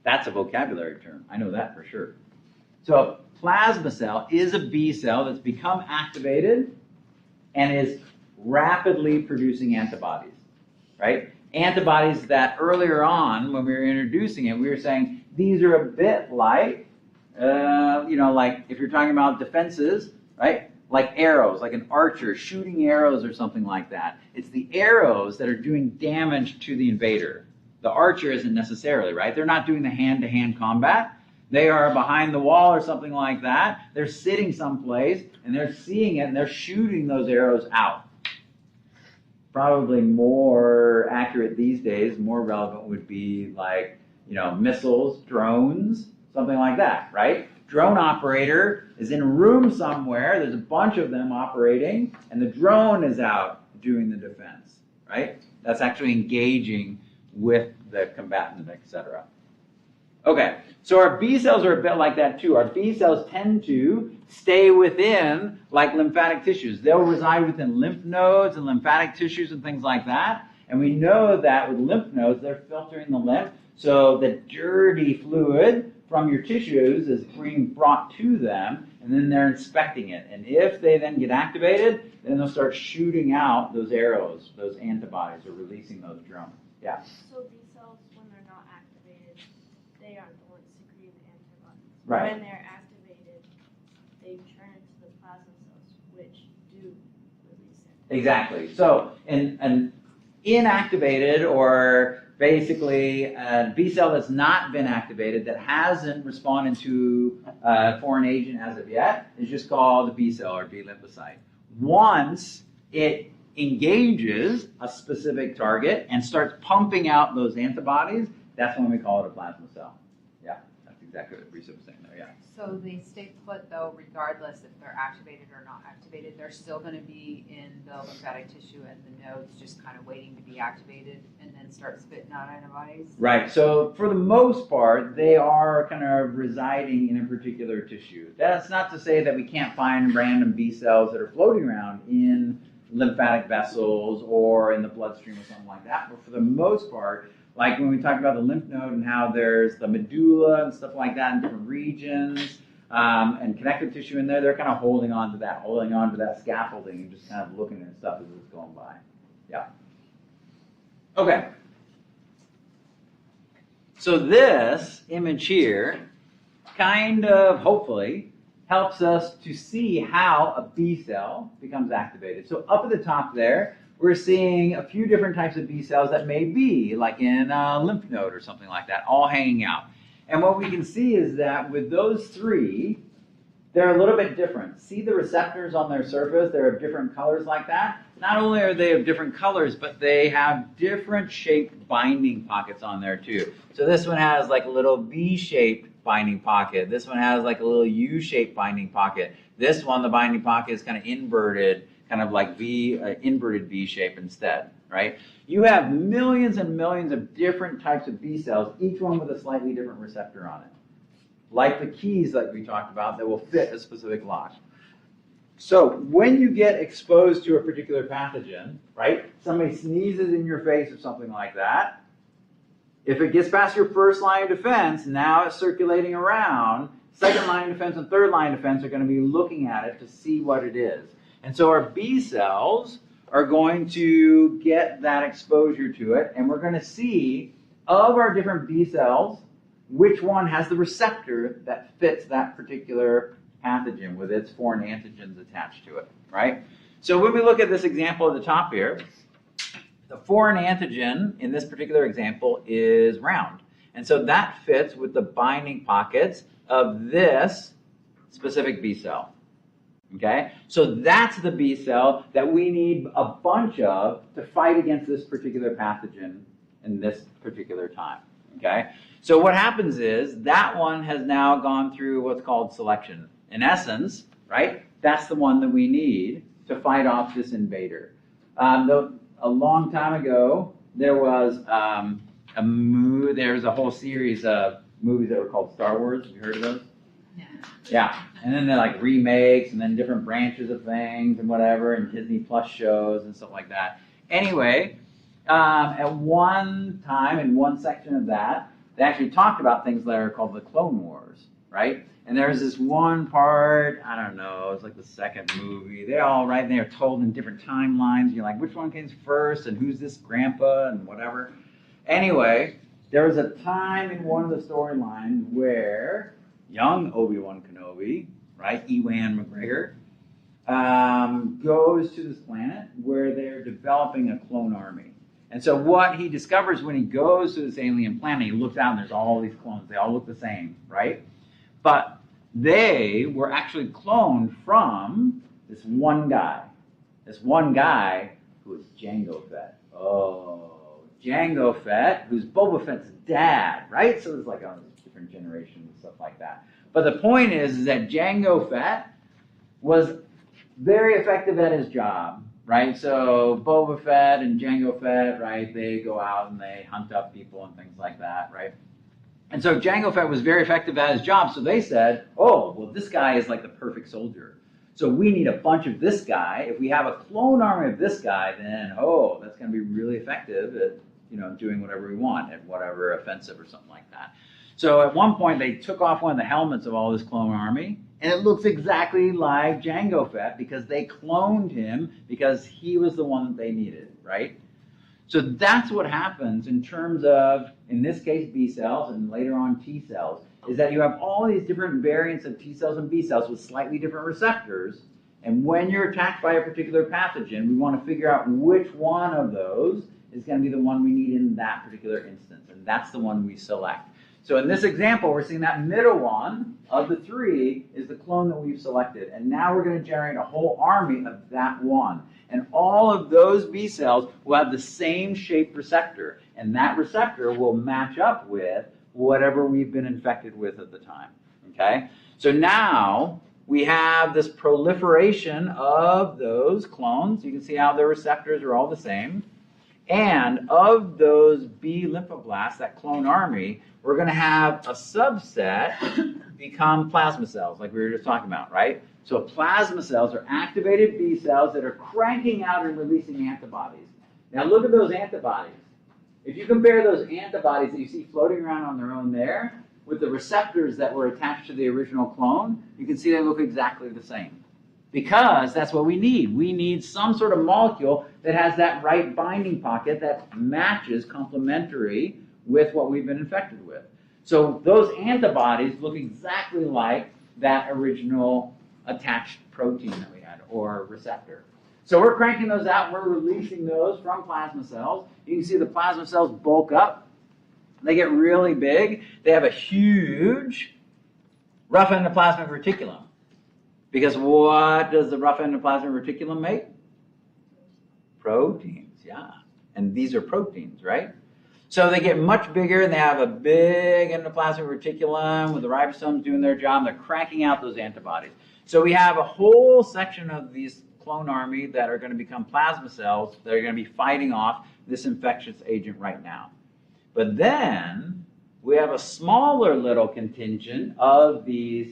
That's a vocabulary term. I know that for sure. So a plasma cell is a B cell that's become activated and is rapidly producing antibodies, right? Antibodies that earlier on, when we were introducing it, we were saying these are a bit like, like if you're talking about defenses, right? Like arrows, like an archer shooting arrows or something like that. It's the arrows that are doing damage to the invader. The archer isn't necessarily, right? They're not doing the hand-to-hand combat. They are behind the wall or something like that. They're sitting someplace, and they're seeing it, and they're shooting those arrows out. Probably more accurate these days, more relevant would be like, missiles, drones, something like that, right? Drone operator is in a room somewhere. There's a bunch of them operating, and the drone is out doing the defense, right? That's actually engaging with the combatant, etc. Okay, so our B cells are a bit like that too. Our B cells tend to stay within like lymphatic tissues. They'll reside within lymph nodes and lymphatic tissues and things like that. And we know that with lymph nodes, they're filtering the lymph. So the dirty fluid from your tissues is being brought to them, and then they're inspecting it. And if they then get activated, then they'll start shooting out those arrows, those antibodies, or releasing those drones. Yeah. So B cells, when they're not activated, they aren't the ones secreting the antibodies. Right. When they're activated, they turn into the plasma cells, which do release it. Exactly. So an inactivated, or basically a B cell that's not been activated, that hasn't responded to a foreign agent as of yet, is just called a B cell or B lymphocyte. Once it engages a specific target and starts pumping out those antibodies, that's when we call it a plasma cell. Yeah, that's exactly what Risa was saying there, yeah. So they stay put though, regardless if they're activated or not activated. They're still going to be in the lymphatic tissue and the nodes, just kind of waiting to be activated and then start spitting out antibodies. Right. So for the most part, they are kind of residing in a particular tissue. That's not to say that we can't find random B cells that are floating around in lymphatic vessels or in the bloodstream or something like that. But for the most part, like when we talk about the lymph node and how there's the medulla and stuff like that in different regions, and connective tissue in there, they're kind of holding on to that scaffolding and just kind of looking at stuff as it's going by. Yeah. Okay. So this image here kind of, hopefully, helps us to see how a B cell becomes activated. So up at the top there, we're seeing a few different types of B cells that may be like in a lymph node or something like that, all hanging out. And what we can see is that with those three, they're a little bit different. See the receptors on their surface? They're of different colors like that. Not only are they of different colors, but they have different shaped binding pockets on there too. So this one has like a little V-shaped binding pocket. This one has like a little U-shaped binding pocket. This one, the binding pocket is kind of inverted, kind of like inverted V shape instead, right? You have millions and millions of different types of B cells, each one with a slightly different receptor on it. Like the keys that we talked about that will fit a specific lock. So when you get exposed to a particular pathogen, right? Somebody sneezes in your face or something like that. If it gets past your first line of defense, now it's circulating around. Second line of defense and third line of defense are going to be looking at it to see what it is. And so our B cells are going to get that exposure to it, and we're going to see of our different B cells which one has the receptor that fits that particular pathogen with its foreign antigens attached to it, right? So when we look at this example at the top here, the foreign antigen in this particular example is round. And so that fits with the binding pockets of this specific B cell. Okay, so that's the B cell that we need a bunch of to fight against this particular pathogen in this particular time. Okay, So what happens is that one has now gone through what's called selection. In essence, right, that's the one that we need to fight off this invader. A long time ago, there was there's a whole series of movies that were called Star Wars. Have you heard of those? Yeah. And then they're like remakes and then different branches of things and whatever, and Disney Plus shows and stuff like that. Anyway, at one time in one section of that, they actually talked about things that are called the Clone Wars, right? And there's this one part, I don't know, it's like the second movie. They're all right, and they're told in different timelines. You're like, which one came first, and who's this grandpa, and whatever. Anyway, there was a time in one of the storylines where young Obi-Wan Kenobi, right, Ewan McGregor, goes to this planet where they're developing a clone army. And so what he discovers when he goes to this alien planet, he looks out and there's all these clones. They all look the same, right? But they were actually cloned from this one guy who was Jango Fett. Oh, Jango Fett, who's Boba Fett's dad, right? So there's like a different generation and stuff like that. But the point is that Jango Fett was very effective at his job, right? So Boba Fett and Jango Fett, right, they go out and they hunt up people and things like that, right? And so Jango Fett was very effective at his job, so they said, oh, well, this guy is like the perfect soldier. So we need a bunch of this guy. If we have a clone army of this guy, then, oh, that's going to be really effective at, doing whatever we want, at whatever offensive or something like that. So at one point, they took off one of the helmets of all this clone army, and it looks exactly like Jango Fett because they cloned him because he was the one that they needed, right? So that's what happens in terms of, in this case, B cells, and later on T cells, is that you have all these different variants of T cells and B cells with slightly different receptors, and when you're attacked by a particular pathogen, we want to figure out which one of those is going to be the one we need in that particular instance, and that's the one we select. So in this example, we're seeing that middle one of the three is the clone that we've selected, and now we're going to generate a whole army of that one. And all of those B cells will have the same shaped receptor, and that receptor will match up with whatever we've been infected with at the time, okay? So now we have this proliferation of those clones. You can see how their receptors are all the same. And of those B lymphoblasts, that clone army, we're going to have a subset become plasma cells, like we were just talking about, right? So plasma cells are activated B cells that are cranking out and releasing antibodies. Now look at those antibodies. If you compare those antibodies that you see floating around on their own there with the receptors that were attached to the original clone, you can see they look exactly the same. Because that's what we need. We need some sort of molecule that has that right binding pocket that matches complementary with what we've been infected with. So those antibodies look exactly like that original attached protein that we had, or receptor. So we're cranking those out, we're releasing those from plasma cells. You can see the plasma cells bulk up. They get really big. They have a huge rough endoplasmic reticulum. Because what does the rough endoplasmic reticulum make? Proteins, yeah. And these are proteins, right? So they get much bigger, and they have a big endoplasmic reticulum with the ribosomes doing their job. They're cranking out those antibodies. So we have a whole section of these clone army that are going to become plasma cells that are going to be fighting off this infectious agent right now. But then we have a smaller little contingent of this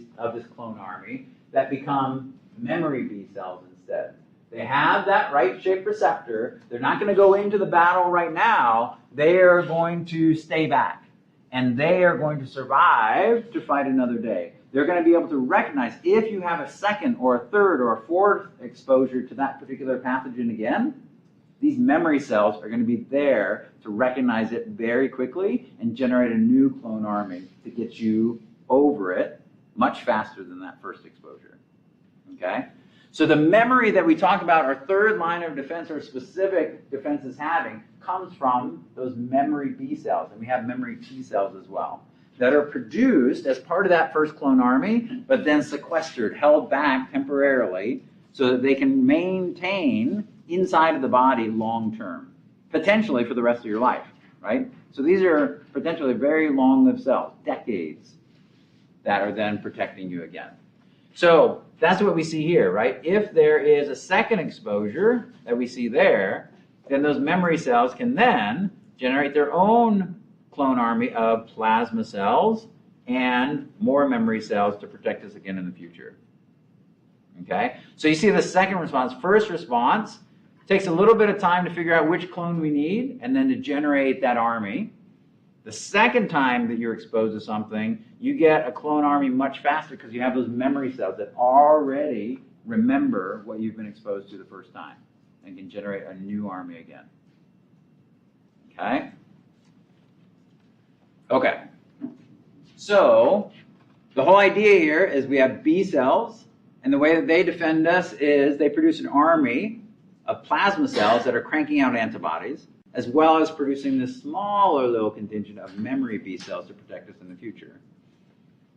clone army that become memory B cells instead. They have that right-shaped receptor. They're not going to go into the battle right now. They are going to stay back, and they are going to survive to fight another day. They're going to be able to recognize if you have a second or a third or a fourth exposure to that particular pathogen again, these memory cells are going to be there to recognize it very quickly and generate a new clone army to get you over it much faster than that first exposure. Okay? So the memory that we talk about, our third line of defense or specific defense is having, comes from those memory B cells. And we have memory T cells as well that are produced as part of that first clone army, but then sequestered, held back temporarily so that they can maintain inside of the body long term, potentially for the rest of your life. right? So these are potentially very long-lived cells, decades, that are then protecting you again. So that's what we see here, right? If there is a second exposure that we see there, then those memory cells can then generate their own clone army of plasma cells and more memory cells to protect us again in the future. Okay? So you see the second response. First response takes a little bit of time to figure out which clone we need and then to generate that army. The second time that you're exposed to something, you get a clone army much faster because you have those memory cells that already remember what you've been exposed to the first time and can generate a new army again. Okay? Okay. So the whole idea here is we have B cells, and the way that they defend us is they produce an army of plasma cells that are cranking out antibodies, as well as producing this smaller little contingent of memory B cells to protect us in the future.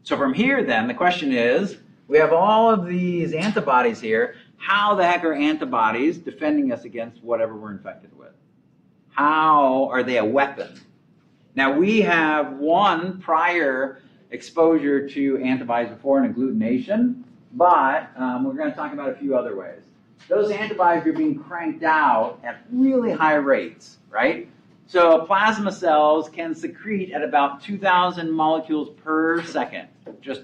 So from here then, the question is, we have all of these antibodies here. How the heck are antibodies defending us against whatever we're infected with? How are they a weapon? Now we have one prior exposure to antibodies before in agglutination, but we're going to talk about a few other ways. Those antibodies are being cranked out at really high rates, right? So plasma cells can secrete at about 2,000 molecules per second, just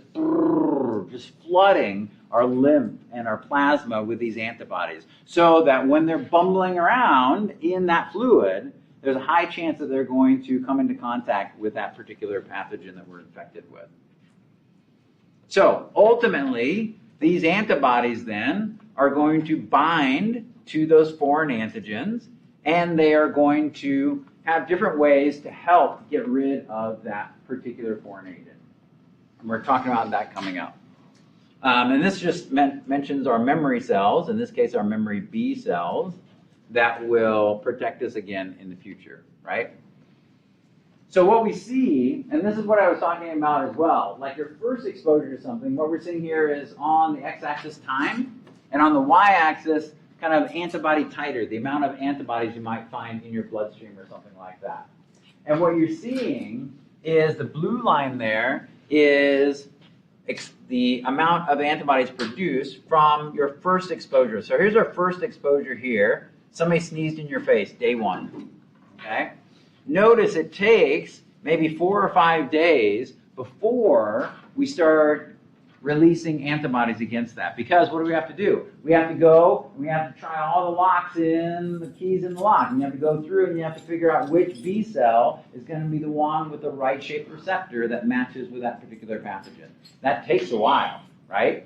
flooding our lymph and our plasma with these antibodies, so that when they're bumbling around in that fluid, there's a high chance that they're going to come into contact with that particular pathogen that we're infected with. So ultimately, these antibodies then are going to bind to those foreign antigens, and they are going to have different ways to help get rid of that particular foreign agent. And we're talking about that coming up. And this just mentions our memory cells, in this case our memory B cells, that will protect us again in the future, right? So what we see, and this is what I was talking about as well, like your first exposure to something, what we're seeing here is on the x-axis time, and on the y-axis kind of antibody titer, the amount of antibodies you might find in your bloodstream or something like that. And what you're seeing is the blue line there is the amount of antibodies produced from your first exposure. So here's our first exposure here. Somebody sneezed in your face, day one, okay? Notice it takes maybe 4 or 5 days before we start releasing antibodies against that. Because what do we have to do? We have to go, we have to try all the locks in, the keys in the lock. And you have to go through and you have to figure out which B cell is going to be the one with the right shaped receptor that matches with that particular pathogen. That takes a while, right?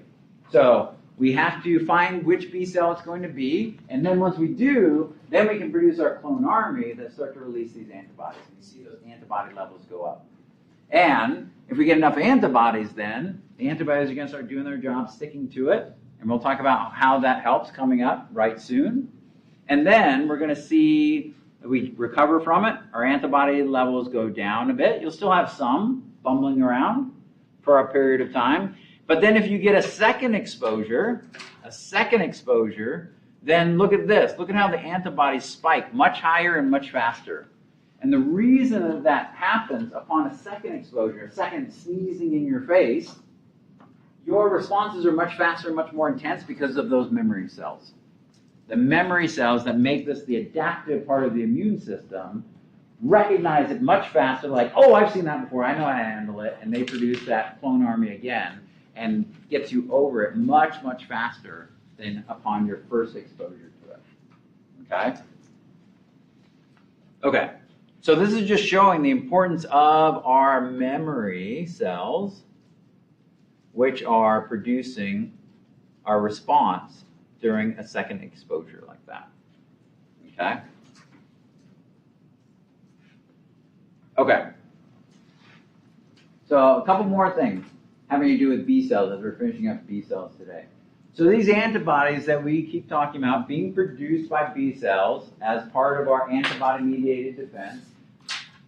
So we have to find which B cell it's going to be, and then once we do, then we can produce our clone army that start to release these antibodies. And you see those antibody levels go up. And if we get enough antibodies then, the antibodies are going to start doing their job, sticking to it, and we'll talk about how that helps coming up right soon. And then we're going to see that we recover from it, our antibody levels go down a bit. You'll still have some bumbling around for a period of time. But then if you get a second exposure, then look at this. Look at how the antibodies spike much higher and much faster. And the reason that happens upon a second exposure, a second sneezing in your face, your responses are much faster and much more intense because of those memory cells. The memory cells that make this the adaptive part of the immune system recognize it much faster, like, oh, I've seen that before, I know how to handle it, and they produce that clone army again and gets you over it much, much faster than upon your first exposure to it. Okay? Okay. So this is just showing the importance of our memory cells, which are producing our response during a second exposure like that. Okay? Okay. So a couple more things having to do with B cells as we're finishing up B cells today. So these antibodies that we keep talking about being produced by B cells as part of our antibody-mediated defense,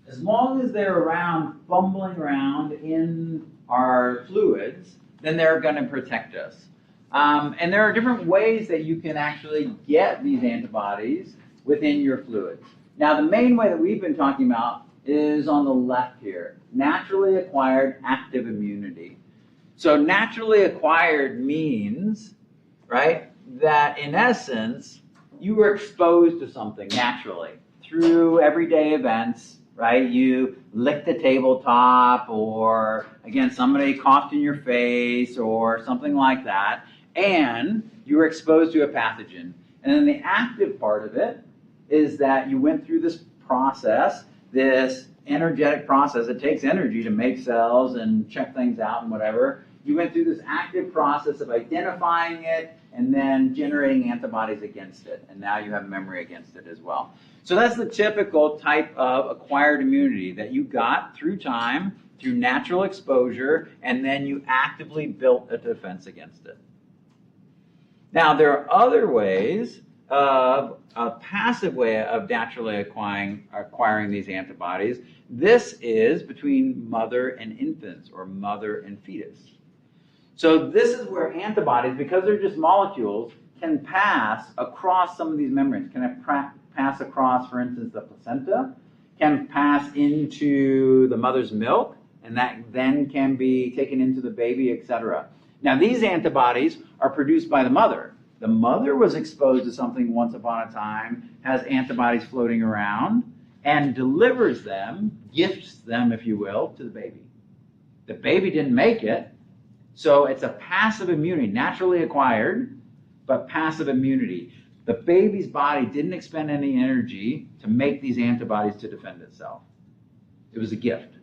as long as they're around, bumbling around in our fluids, then they're going to protect us. And there are different ways that you can actually get these antibodies within your fluids. Now, the main way that we've been talking about is on the left here, naturally acquired active immunity. So naturally acquired means, right, that in essence, you were exposed to something naturally through everyday events, right? You licked the tabletop, or again, somebody coughed in your face or something like that, and you were exposed to a pathogen. And then the active part of it is that you went through this process, this energetic process. It takes energy to make cells and check things out and whatever. You went through this active process of identifying it and then generating antibodies against it. And now you have memory against it as well. So that's the typical type of acquired immunity that you got through time, through natural exposure, and then you actively built a defense against it. Now, there are other ways of a passive way of naturally acquiring these antibodies. This is between mother and infants, or mother and fetus. So this is where antibodies, because they're just molecules, can pass across some of these membranes. Can pass across, for instance, the placenta, can pass into the mother's milk, and that then can be taken into the baby, etc. Now, these antibodies are produced by the mother. The mother was exposed to something once upon a time, has antibodies floating around, and delivers them, gifts them, if you will, to the baby. The baby didn't make it, so it's a passive immunity, naturally acquired, but passive immunity. The baby's body didn't expend any energy to make these antibodies to defend itself. It was a gift,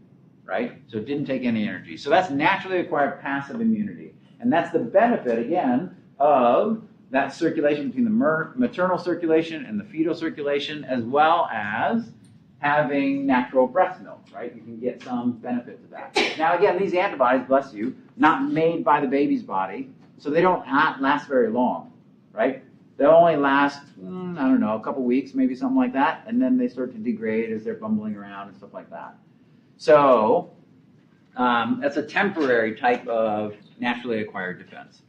right? So it didn't take any energy. So that's naturally acquired passive immunity. And that's the benefit, again, of that circulation between the maternal circulation and the fetal circulation, as well as having natural breast milk, right? You can get some benefit to that. Now, again, these antibodies, bless you, not made by the baby's body, so they don't last very long, right? They'll only last, I don't know, a couple weeks, maybe something like that, and then they start to degrade as they're bumbling around and stuff like that. So that's a temporary type of naturally acquired defense.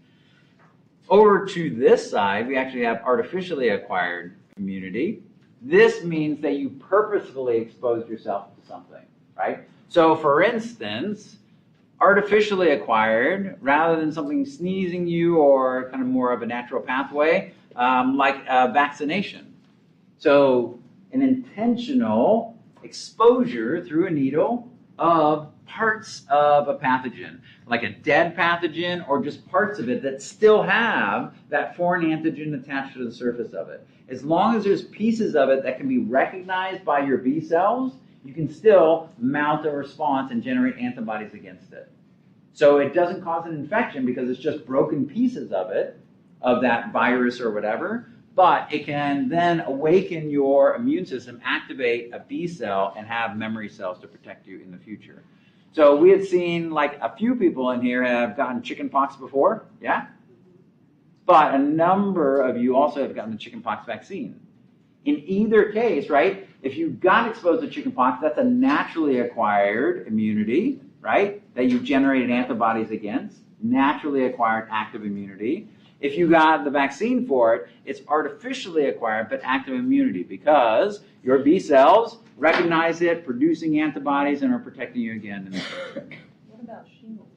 Over to this side, we actually have artificially acquired immunity. This means that you purposefully exposed yourself to something, right? So for instance, artificially acquired, rather than something sneezing you or kind of more of a natural pathway, like a vaccination. So an intentional exposure through a needle of parts of a pathogen, like a dead pathogen or just parts of it that still have that foreign antigen attached to the surface of it. As long as there's pieces of it that can be recognized by your B cells, you can still mount a response and generate antibodies against it. So it doesn't cause an infection because it's just broken pieces of it, of that virus or whatever, but it can then awaken your immune system, activate a B cell, and have memory cells to protect you in the future. So we had seen like a few people in here have gotten chickenpox before, yeah? But a number of you also have gotten the chickenpox vaccine. In either case, right, if you got exposed to chickenpox, that's a naturally acquired immunity, right, that you've generated antibodies against, naturally acquired active immunity. If you got the vaccine for it, it's artificially acquired but active immunity because your B cells recognize it, producing antibodies, and are protecting you again in the future. What about shingles?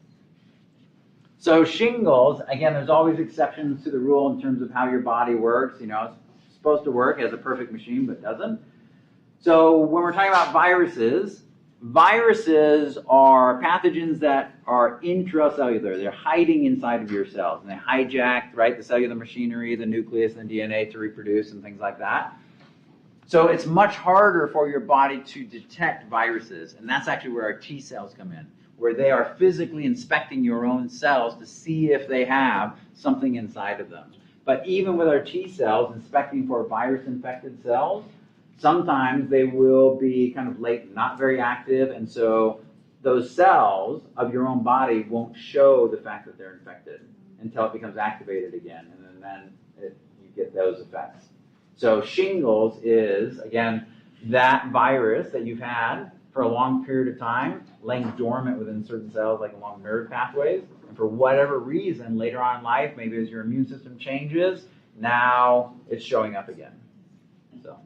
So shingles, again, there's always exceptions to the rule in terms of how your body works. You know, it's supposed to work as a perfect machine, but doesn't. So when we're talking about viruses, viruses are pathogens that are intracellular. They're hiding inside of your cells, and they hijack, right, the cellular machinery, the nucleus, and the DNA to reproduce and things like that. So it's much harder for your body to detect viruses, and that's actually where our T cells come in, where they are physically inspecting your own cells to see if they have something inside of them. But even with our T cells inspecting for virus-infected cells, sometimes they will be kind of latent, not very active, and so those cells of your own body won't show the fact that they're infected until it becomes activated again, and then you get those effects. So shingles is, again, that virus that you've had for a long period of time, laying dormant within certain cells, like along nerve pathways, and for whatever reason, later on in life, maybe as your immune system changes, now it's showing up again. So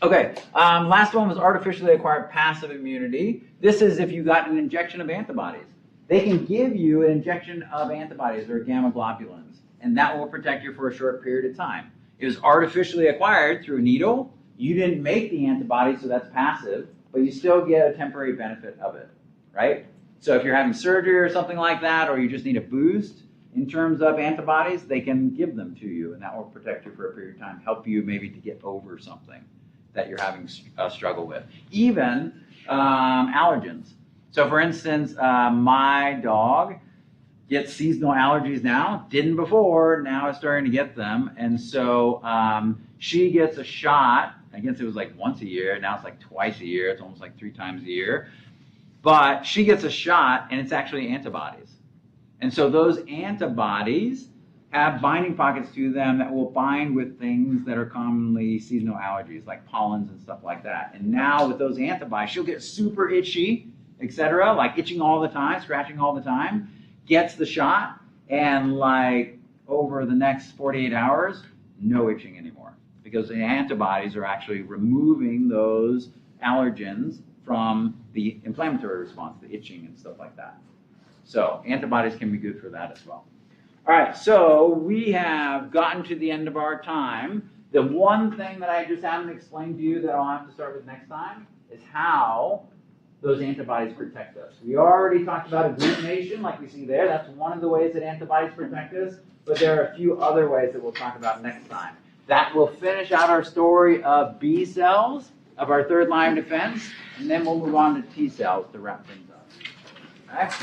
Okay, last one was artificially acquired passive immunity. This is if you got an injection of antibodies. They can give you an injection of antibodies or gamma globulins, and that will protect you for a short period of time. It was artificially acquired through a needle. You didn't make the antibody, so that's passive, but you still get a temporary benefit of it, right? So if you're having surgery or something like that, or you just need a boost in terms of antibodies, they can give them to you, and that will protect you for a period of time, help you maybe to get over something that you're having a struggle with. Even allergens. So for instance, my dog gets seasonal allergies now, didn't before, now is starting to get them. And so she gets a shot, I guess it was like once a year, now it's like twice a year, it's almost like 3 times a year. But she gets a shot and it's actually antibodies. And so those antibodies have binding pockets to them that will bind with things that are commonly seasonal allergies, like pollens and stuff like that. And now with those antibodies, she'll get super itchy, etc., like itching all the time, scratching all the time, gets the shot, and like over the next 48 hours, no itching anymore. Because the antibodies are actually removing those allergens from the inflammatory response, the itching and stuff like that. So antibodies can be good for that as well. All right, so we have gotten to the end of our time. The one thing that I just haven't explained to you that I'll have to start with next time is how those antibodies protect us. We already talked about agglutination, like we see there. That's one of the ways that antibodies protect us, but there are a few other ways that we'll talk about next time. That will finish out our story of B cells, of our third line of defense, and then we'll move on to T cells to wrap things up. All right?